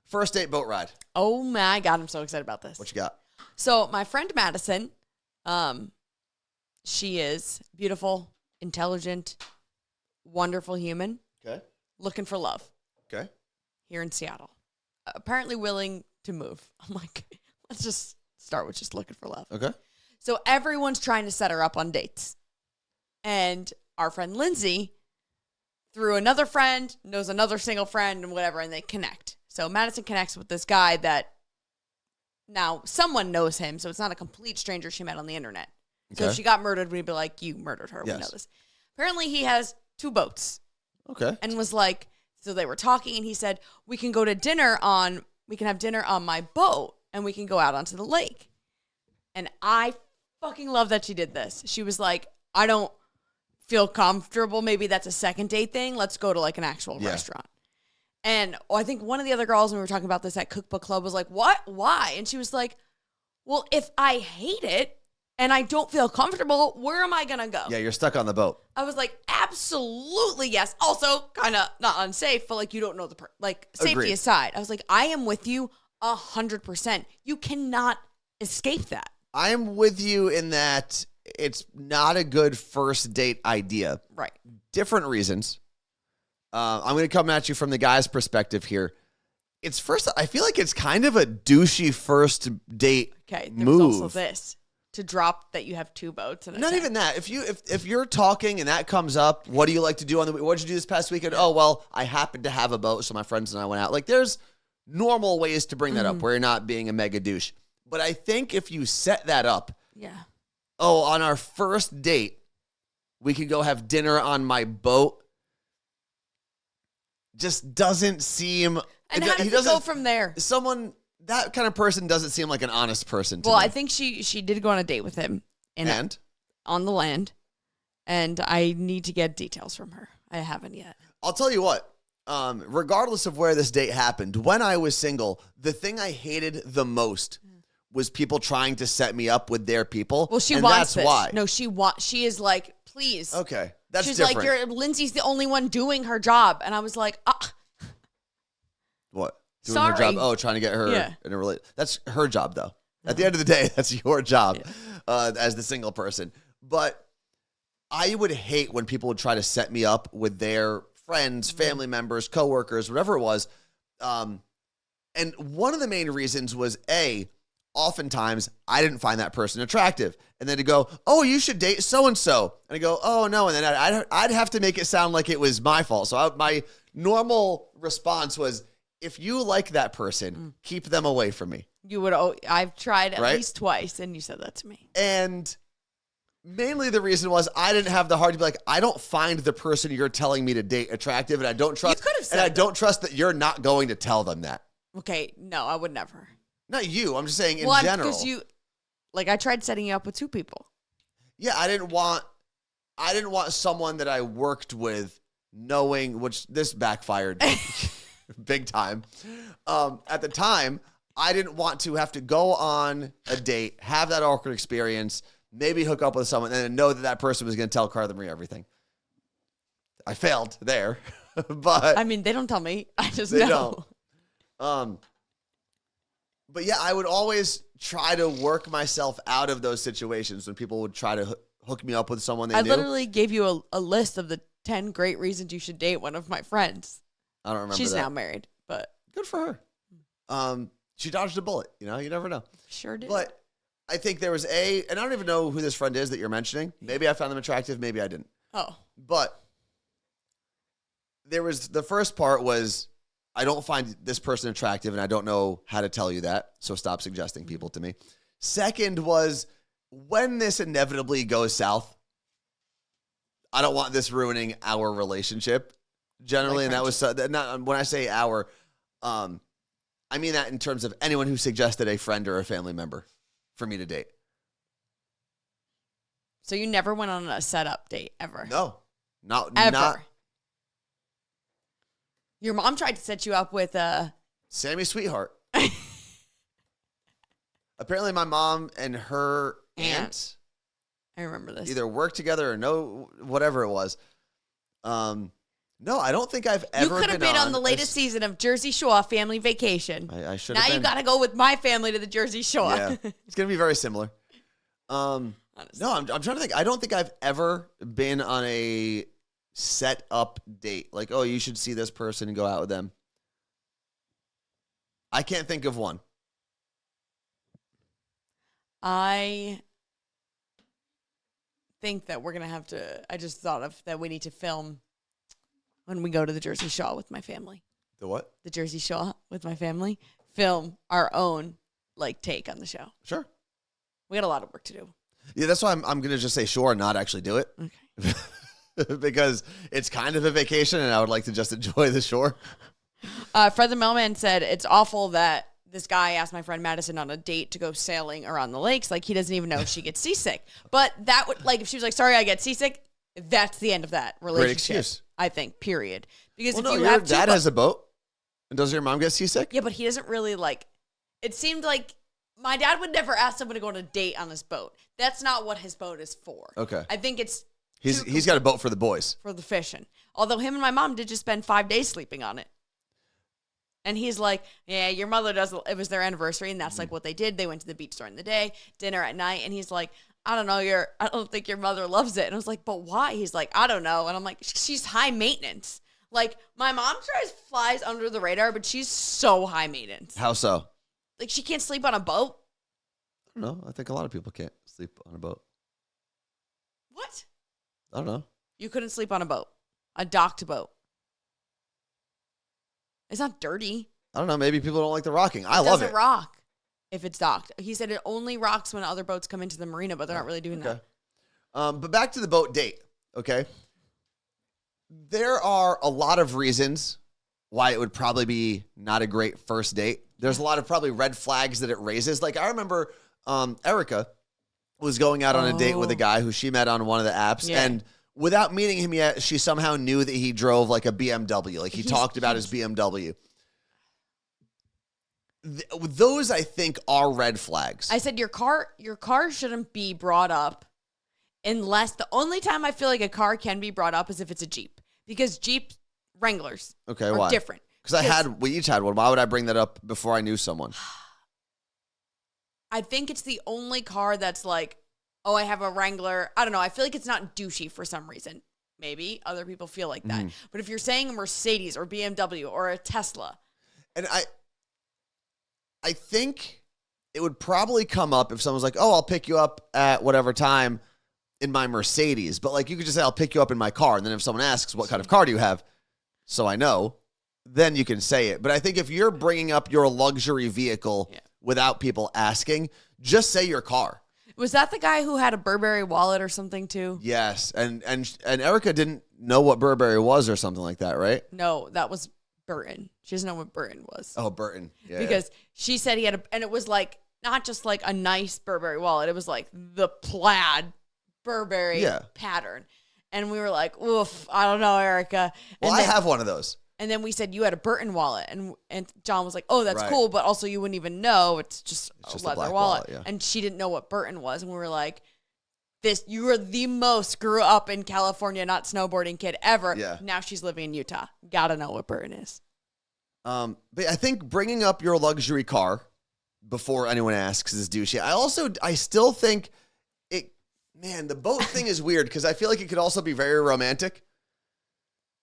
first date boat ride. Oh my God. I'm so excited about this. What you got? So my friend Madison, she is beautiful, intelligent, wonderful human. Okay. Looking for love. Okay. Here in Seattle. Apparently willing to move. I'm like, let's just start with just looking for love. Okay. So everyone's trying to set her up on dates. And our friend Lindsay, through another friend, knows another single friend and whatever, and they connect. So Madison connects with this guy that now someone knows him, so it's not a complete stranger she met on the internet. So Okay. if she got murdered, we'd be like, you murdered her. Yes. We know this. Apparently he has 2 boats. Okay. And was like, so they were talking, and he said, we can have dinner on my boat, and we can go out onto the lake. And I fucking love that she did this. She was like, I don't feel comfortable. Maybe that's a second date thing. Let's go to like an actual restaurant. And I think one of the other girls, when we were talking about this at Cookbook Club, was like, what? Why? And she was like, well, if I hate it and I don't feel comfortable, where am I going to go? Yeah, you're stuck on the boat. I was like, absolutely yes. Also, kind of not unsafe, but like you don't know safety Agreed. aside. I was like, I am with you 100%. You cannot escape that. I am with you in that it's not a good first date idea. Right. Different reasons. I'm going to come at you from the guy's perspective here. I feel like it's kind of a douchey first date Okay. There move. was also this to drop that you have 2 boats. And Not even that. If you're talking and that comes up, what do you like to do what did you do this past weekend? Oh, well, I happened to have a boat, so my friends and I went out. Like, there's normal ways to bring that up where you're not being a mega douche. But I think if you set that up, on our first date, we could go have dinner on my boat, just doesn't seem... And how does it go from there? That kind of person doesn't seem like an honest person to Well, me. I think she did go on a date with him. And? On the land. And I need to get details from her. I haven't yet. I'll tell you what. Regardless of where this date happened, when I was single, the thing I hated the most was people trying to set me up with their people. Well, she and wants that's this. why. No, she is like, please. Okay, that's She's different. like, Lindsay's the only one doing her job. And I was like, What? Doing her sorry. job? Oh, trying to get her in a relationship. That's her job, though. At the end of the day, that's your job as the single person. But I would hate when people would try to set me up with their friends, family members, coworkers, whatever it was. And one of the main reasons was, oftentimes I didn't find that person attractive. And then to go, oh, you should date so-and-so. And I go, oh, no. And then I'd have to make it sound like it was my fault. So my normal response was, if you like that person, keep them away from me. You would. I've tried at least twice, and you said that to me. And mainly the reason was I didn't have the heart to be like, I don't find the person you're telling me to date attractive, and I don't trust. You could have said and I don't trust that you're not going to tell them that. Okay, no, I would never. Not you. I'm just saying in general. Because I tried setting you up with 2 people. Yeah, I didn't want someone that I worked with knowing, which this backfired big time. At the time, I didn't want to have to go on a date, have that awkward experience, maybe hook up with someone, and then know that person was going to tell Carla Marie everything. I failed there, but I mean, they don't tell me. I just they know. don't. But yeah, I would always try to work myself out of those situations when people would try to hook me up with someone they knew. I literally gave you a list of the 10 great reasons you should date one of my friends. I don't remember. She's that. now married, but Good for her. She dodged a bullet. You never know. sure did. But I think there was and I don't even know who this friend is that you're mentioning. Maybe I found them attractive. Maybe I didn't. Oh. But the first part was, I don't find this person attractive, and I don't know how to tell you that, so stop suggesting people to me. Second was, when this inevitably goes south, I don't want this ruining our relationship generally. Like and that was not when I say our, I mean that in terms of anyone who suggested a friend or a family member for me to date. So you never went on a setup date ever? No, not Ever. Not Your mom tried to set you up with Sammy Sweetheart. Apparently, my mom and her aunt I remember this. either worked together or no, whatever it was. No, I don't think I've ever. You could have been on the latest season of Jersey Shore Family Vacation. I should. Now you got to go with my family to the Jersey Shore. Yeah, it's gonna be very similar. No, I'm trying to think. I don't think I've ever been on a set up date. Like, oh, you should see this person and go out with them. I can't think of one. I think that we're going to have to, I just thought of that we need to film when we go to the Jersey Shore with my family. The what? The Jersey Shore with my family. Film our own, like, take on the show. Sure. We got a lot of work to do. Yeah, that's why I'm going to just say sure and not actually do it. Okay. Because it's kind of a vacation and I would like to just enjoy the shore. Fred the Mailman said it's awful that this guy asked my friend Madison on a date to go sailing around the lakes. Like, he doesn't even know if she gets seasick. But that would, like, if she was like, sorry, I get seasick, that's the end of that relationship. Great excuse. I think, period. Because Well, if no, you your have dad has a boat. And does your mom get seasick? Yeah, but he doesn't really, like, it seemed like my dad would never ask someone to go on a date on his boat. That's not what his boat is for. Okay. I think it's He's got a boat for the boys. for the fishing. Although him and my mom did just spend 5 days sleeping on it. And he's like, yeah, your mother does. It was their anniversary, and that's like what they did. They went to the beach during the day, dinner at night, and he's like, I don't know, I don't think your mother loves it. And I was like, but why? He's like, I don't know. And I'm like, she's high maintenance. Like, my mom flies under the radar, but she's so high maintenance. How so? Like, she can't sleep on a boat. I don't know. I think a lot of people can't sleep on a boat. What? I don't know. You couldn't sleep on a boat, a docked boat. It's not dirty. I don't know. Maybe people don't like the rocking. I It love doesn't it. rock if it's docked. He said it only rocks when other boats come into the marina, but they're not really doing that. But back to the boat date, okay? There are a lot of reasons why it would probably be not a great first date. There's a lot of probably red flags that it raises. Like, I remember Erica was going out on a date with a guy who she met on one of the apps, and without meeting him yet, she somehow knew that he drove like a BMW. Like, he talked about his BMW. Those, I think, are red flags. I said your car shouldn't be brought up unless the only time I feel like a car can be brought up is if it's a Jeep, because Jeep Wranglers are why? different. Because we each had one. Why would I bring that up before I knew someone? I think it's the only car that's like, oh, I have a Wrangler. I don't know. I feel like it's not douchey for some reason. Maybe other people feel like that. But if you're saying a Mercedes or BMW or a Tesla. And I think it would probably come up if someone's like, oh, I'll pick you up at whatever time in my Mercedes. But like, you could just say, I'll pick you up in my car. And then if someone asks, what kind of car do you have? So I know, then you can say it. But I think if you're bringing up your luxury vehicle without people asking, just say your car. Was that the guy who had a Burberry wallet or something too? Yes. And Erica didn't know what Burberry was or something like that, right? No, that was Burton. She doesn't know what Burton was. Oh, Burton. Yeah. Because she said he had and it was like, not just like a nice Burberry wallet. It was like the plaid Burberry pattern. And we were like, oof, I don't know, Erica. Well, I have one of those. And then we said you had a Burton wallet. And John was like, oh, that's cool. But also you wouldn't even know. It's just a leather wallet. And she didn't know what Burton was. And we were like, you are the most grew up in California, not snowboarding kid ever. Yeah. Now she's living in Utah. Gotta know what Burton is. But I think bringing up your luxury car before anyone asks is douchey. I still think the boat thing is weird because I feel like it could also be very romantic.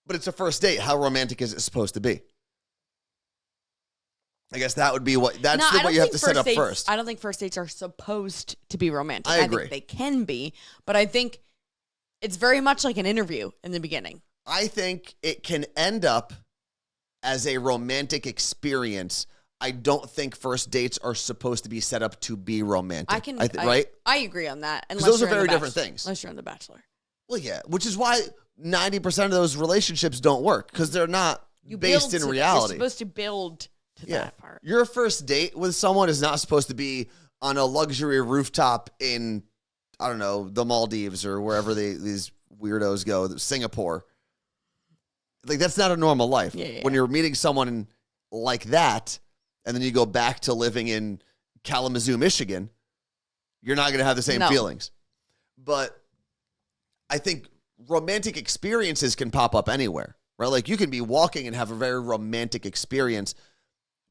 But it's a first date. How romantic is it supposed to be? I guess that would be what you have to set up first. I don't think first dates are supposed to be romantic. I agree. think they can be, but I think it's very much like an interview in the beginning. I think it can end up as a romantic experience. I don't think first dates are supposed to be set up to be romantic. I agree on that. Because those are very different things. Unless you're on The Bachelor. Well, yeah, which is why 90% of those relationships don't work because they're not based in reality. You're supposed to build to that part. Your first date with someone is not supposed to be on a luxury rooftop in, I don't know, the Maldives or wherever these weirdos go, Singapore. Like, that's not a normal life. When you're meeting someone like that, and then you go back to living in Kalamazoo, Michigan, you're not going to have the same feelings. But I think romantic experiences can pop up anywhere, right? Like, you can be walking and have a very romantic experience,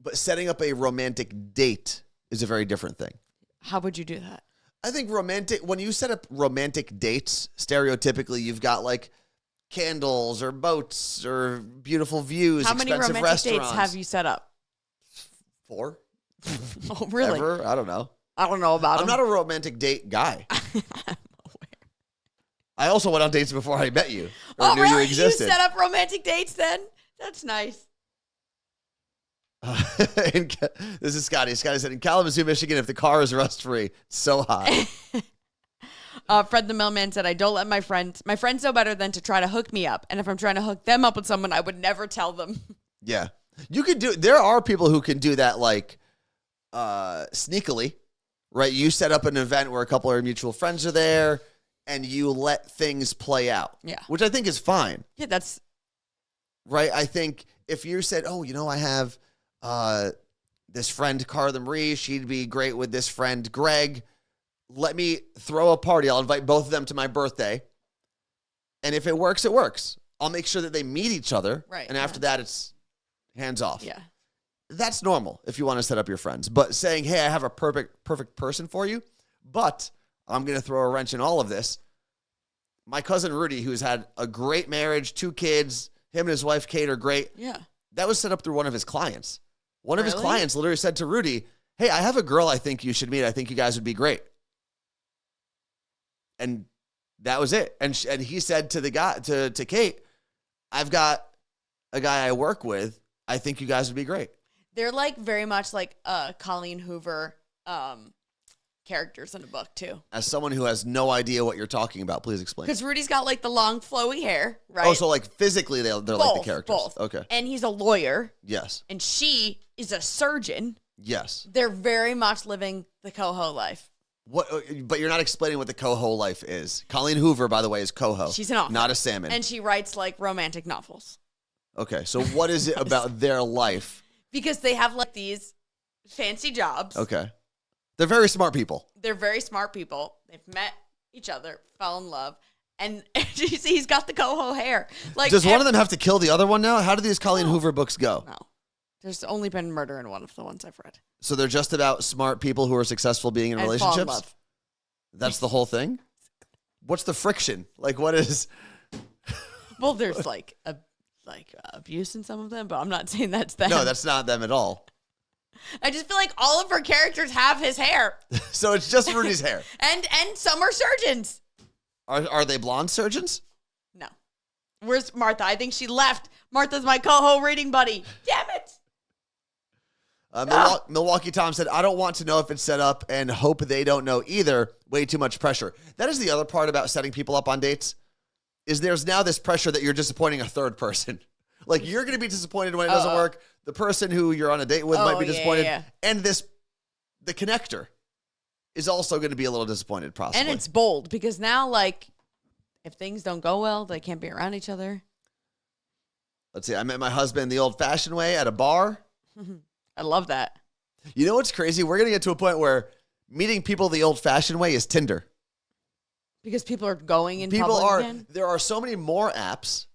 but setting up a romantic date is a very different thing. How would you do that? I think when you set up romantic dates, stereotypically, you've got like candles or boats or beautiful views, How many expensive romantic restaurants. dates have you set up? 4? Oh, really? Ever? I don't know. I don't know about I'm not a romantic date guy. I also went on dates before I met you. Or knew really? You existed. You set up romantic dates then? That's nice. This is Scotty. Scotty said, in Kalamazoo, Michigan, if the car is rust-free, it's so hot. Fred the Mailman said, I don't let my friends know better than to try to hook me up. And if I'm trying to hook them up with someone, I would never tell them. Yeah. There are people who can do that like sneakily, right? You set up an event where a couple of your mutual friends are there and you let things play out. Yeah. Which I think is fine. Yeah, that's... Right? I think if you said, I have this friend, Carla Marie, she'd be great with this friend, Greg. Let me throw a party. I'll invite both of them to my birthday. And if it works, it works. I'll make sure that they meet each other. Right. And after that, it's hands off. Yeah. That's normal if you want to set up your friends. But saying, hey, I have a perfect person for you, but I'm going to throw a wrench in all of this. My cousin Rudy, who's had a great marriage, 2 kids, him and his wife Kate are great. Yeah. That was set up through one of his clients. One of his clients literally said to Rudy, hey, I have a girl I think you should meet. I think you guys would be great. And that was it. And he said to the guy, to Kate, I've got a guy I work with. I think you guys would be great. They're like very much like Colleen Hoover characters in a book too. As someone who has no idea what you're talking about, please explain. Because Rudy's got like the long flowy hair, right? Oh, so like physically they're like the characters. Both. Okay. And he's a lawyer. Yes. And she is a surgeon. Yes. They're very much living the coho life. What? But you're not explaining what the coho life is. Colleen Hoover, by the way, is coho. She's an author. Not a salmon. And she writes like romantic novels. Okay. So what is it about their life? Because they have like these fancy jobs. Okay. They're very smart people. They're very smart people. They've met each other, fell in love, and you see he's got the coho hair. Like, does one of them have to kill the other one now? How do these Colleen Hoover books go? No. There's only been murder in one of the ones I've read. So they're just about smart people who are successful being in And relationships? fall in love. That's the whole thing? What's the friction? Like, what is... Well, there's like abuse in some of them, but I'm not saying that's them. No, that's not them at all. I just feel like all of her characters have his hair. So it's just Rudy's hair. And some are surgeons. Are they blonde surgeons? No. Where's Martha? I think she left. Martha's my coho reading buddy. Damn it. Milwaukee Tom said, I don't want to know if it's set up and hope they don't know either. Way too much pressure. That is the other part about setting people up on dates, is there's now this pressure that you're disappointing a third person. Like, you're going to be disappointed when it doesn't work. The person who you're on a date with might be disappointed. Yeah. And the connector is also going to be a little disappointed, possibly. And it's bold because now, like, if things don't go well, they can't be around each other. Let's see. I met my husband the old-fashioned way at a bar. I love that. You know what's crazy? We're going to get to a point where meeting people the old-fashioned way is Tinder. Because people are going in public again? There are so many more apps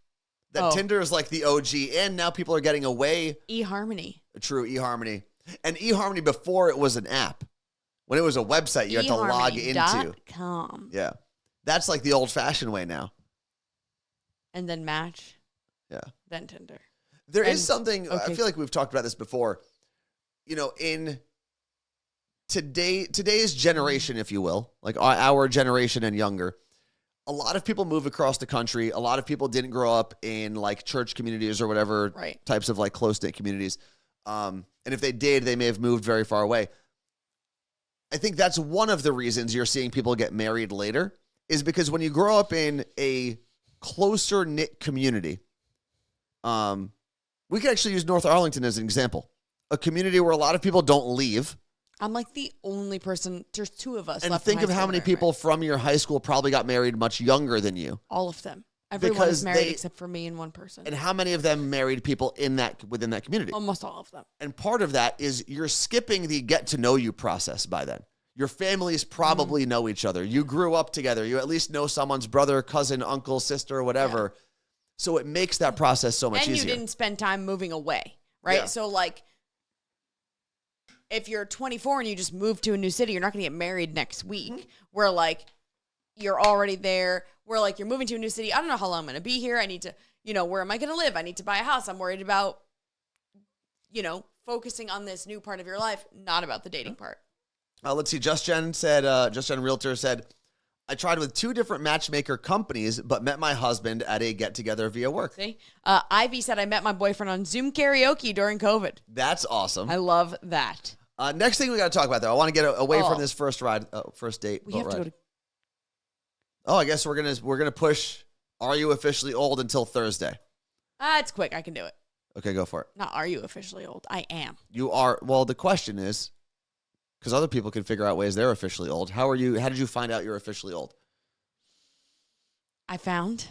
that Tinder is like the OG, and now people are getting away. eHarmony. True, eHarmony. And eHarmony, before it was an app. When it was a website you had to log into. .com. Yeah. That's like the old-fashioned way now. And then Match. Yeah. Then Tinder. There is something, I feel like we've talked about this before. You know, in today's generation, if you will, like our generation and younger, a lot of people move across the country. A lot of people didn't grow up in like church communities or whatever types of like close-knit communities. And if they did, they may have moved very far away. I think that's one of the reasons you're seeing people get married later, is because when you grow up in a closer knit community, we could actually use North Arlington as an example. A community where a lot of people don't leave. I'm like the only person. There's 2 of us. And left think in of high how school many that are married. people from your high school probably got married much younger than you. All of them. Everyone Because is married they- except for me and one person. And how many of them married people within that community? Almost all of them. And part of that is you're skipping the get to know you process by then. Your families probably know each other. You grew up together. You at least know someone's brother, cousin, uncle, sister, whatever. Yeah. So it makes that process so much easier. And you didn't spend time moving away, right? Yeah. So like, if you're 24 and you just move to a new city, you're not going to get married next week. Where like, you're already there. Where like, you're moving to a new city. I don't know how long I'm going to be here. I need to, where am I going to live? I need to buy a house. I'm worried about, focusing on this new part of your life, not about the dating part. Let's see. Just Jen Realtor said, I tried with 2 different matchmaker companies, but met my husband at a get-together via work. See? Ivy said, I met my boyfriend on Zoom karaoke during COVID. That's awesome. I love that. Next thing we got to talk about, though, I want to get away from this first date. We have to go to... I guess we're gonna push Are You Officially Old until Thursday. It's quick. I can do it. Okay, go for it. Not Are You Officially Old? I am. You are. Well, the question is, because other people can figure out ways they're officially old. How did you find out you're officially old? I found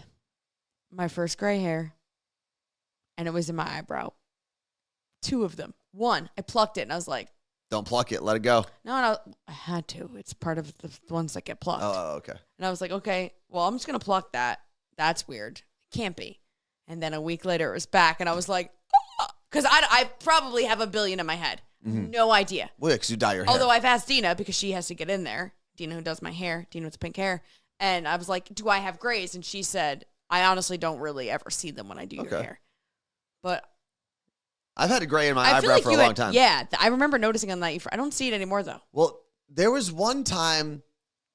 my first gray hair, and it was in my eyebrow. 2 of them. 1, I plucked it, and I was like, don't pluck it. Let it go. No, I had to. It's part of the ones that get plucked. Oh, okay. And I was like, okay, well, I'm just going to pluck that. That's weird. Can't be. And then a week later, it was back, and I was like, because I probably have a billion in my head. Mm-hmm. No idea. Well, yeah, because you dye your hair. Although I've asked Dina, because she has to get in there. Dina, who does my hair. Dina with the pink hair. And I was like, do I have grays? And she said, I honestly don't really ever see them when I do your hair. But I've had a gray in my eyebrow for a long time. Yeah, I remember noticing on that. I don't see it anymore, though. Well, there was one time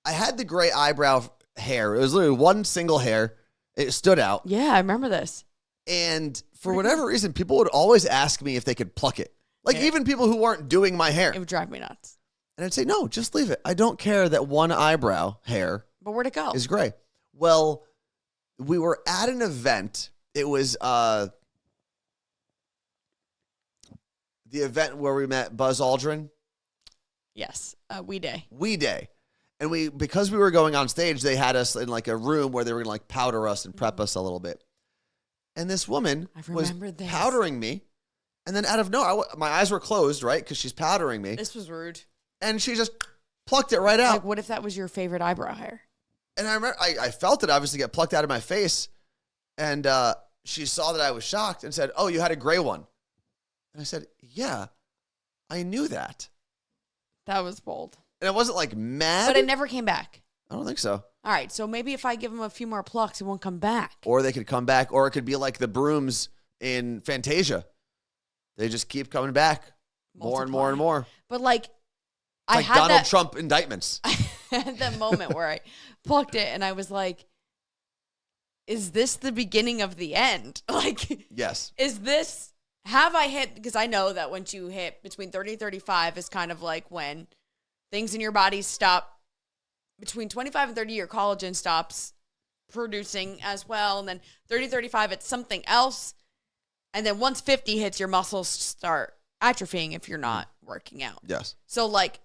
I had the gray eyebrow hair. It was literally one single hair. It stood out. Yeah, I remember this. And for whatever reason, people would always ask me if they could pluck it. Like even people who weren't doing my hair. It would drive me nuts. And I'd say, no, just leave it. I don't care that one eyebrow hair But where'd it go? is gray. Well, we were at an event. It was the event where we met Buzz Aldrin. Yes, We Day. We Day. And because we were going on stage, they had us in like a room where they were going to like powder us and prep us a little bit. And this woman was powdering me. And then out of nowhere, my eyes were closed, right? Because she's powdering me. This was rude. And she just plucked it right out. Like, what if that was your favorite eyebrow hair? And I remember I felt it obviously get plucked out of my face. And she saw that I was shocked and said, oh, you had a gray one. And I said, yeah, I knew that. That was bold. And I wasn't like mad. But it never came back. I don't think so. All right, so maybe if I give him a few more plucks, it won't come back. Or they could come back, or it could be like the brooms in Fantasia. They just keep coming back more and more and more. But like, I had Donald Trump indictments. I had that moment where I plucked it and I was like, is this the beginning of the end? Like, yes. Have I hit, because I know that once you hit between 30 and 35 is kind of like when things in your body stop. Between 25 and 30, your collagen stops producing as well. And then 30, 35, it's something else. And then once 50 hits, your muscles start atrophying if you're not working out. Yes. So like,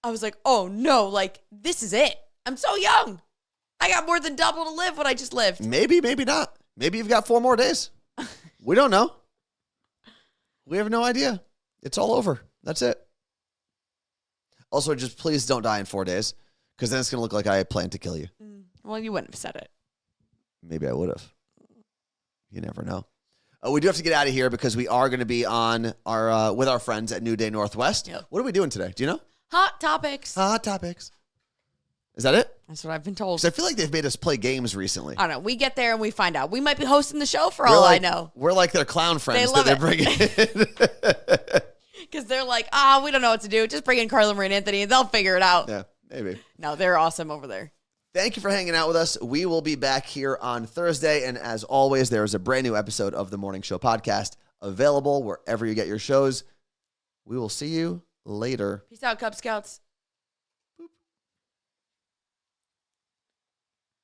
I was like, oh no, like this is it. I'm so young. I got more than double to live what I just lived. Maybe, maybe not. Maybe you've got 4 more days. We don't know. We have no idea. It's all over. That's it. Also, just please don't die in 4 days, because then it's going to look like I planned to kill you. Well, you wouldn't have said it. Maybe I would have. You never know. We do have to get out of here because we are going to be on our with our friends at New Day Northwest. Yep. What are we doing today? Do you know? Hot topics. Hot topics. Is that it? That's what I've been told. Because I feel like they've made us play games recently. I don't know. We get there and we find out. We might be hosting the show for all I know. We're like their clown friends that they're bringing in. Because they're like, we don't know what to do. Just bring in Carla Marie and Anthony and they'll figure it out. Yeah, maybe. No, they're awesome over there. Thank you for hanging out with us. We will be back here on Thursday. And as always, there is a brand new episode of the Morning Show podcast available wherever you get your shows. We will see you later. Peace out, Cub Scouts.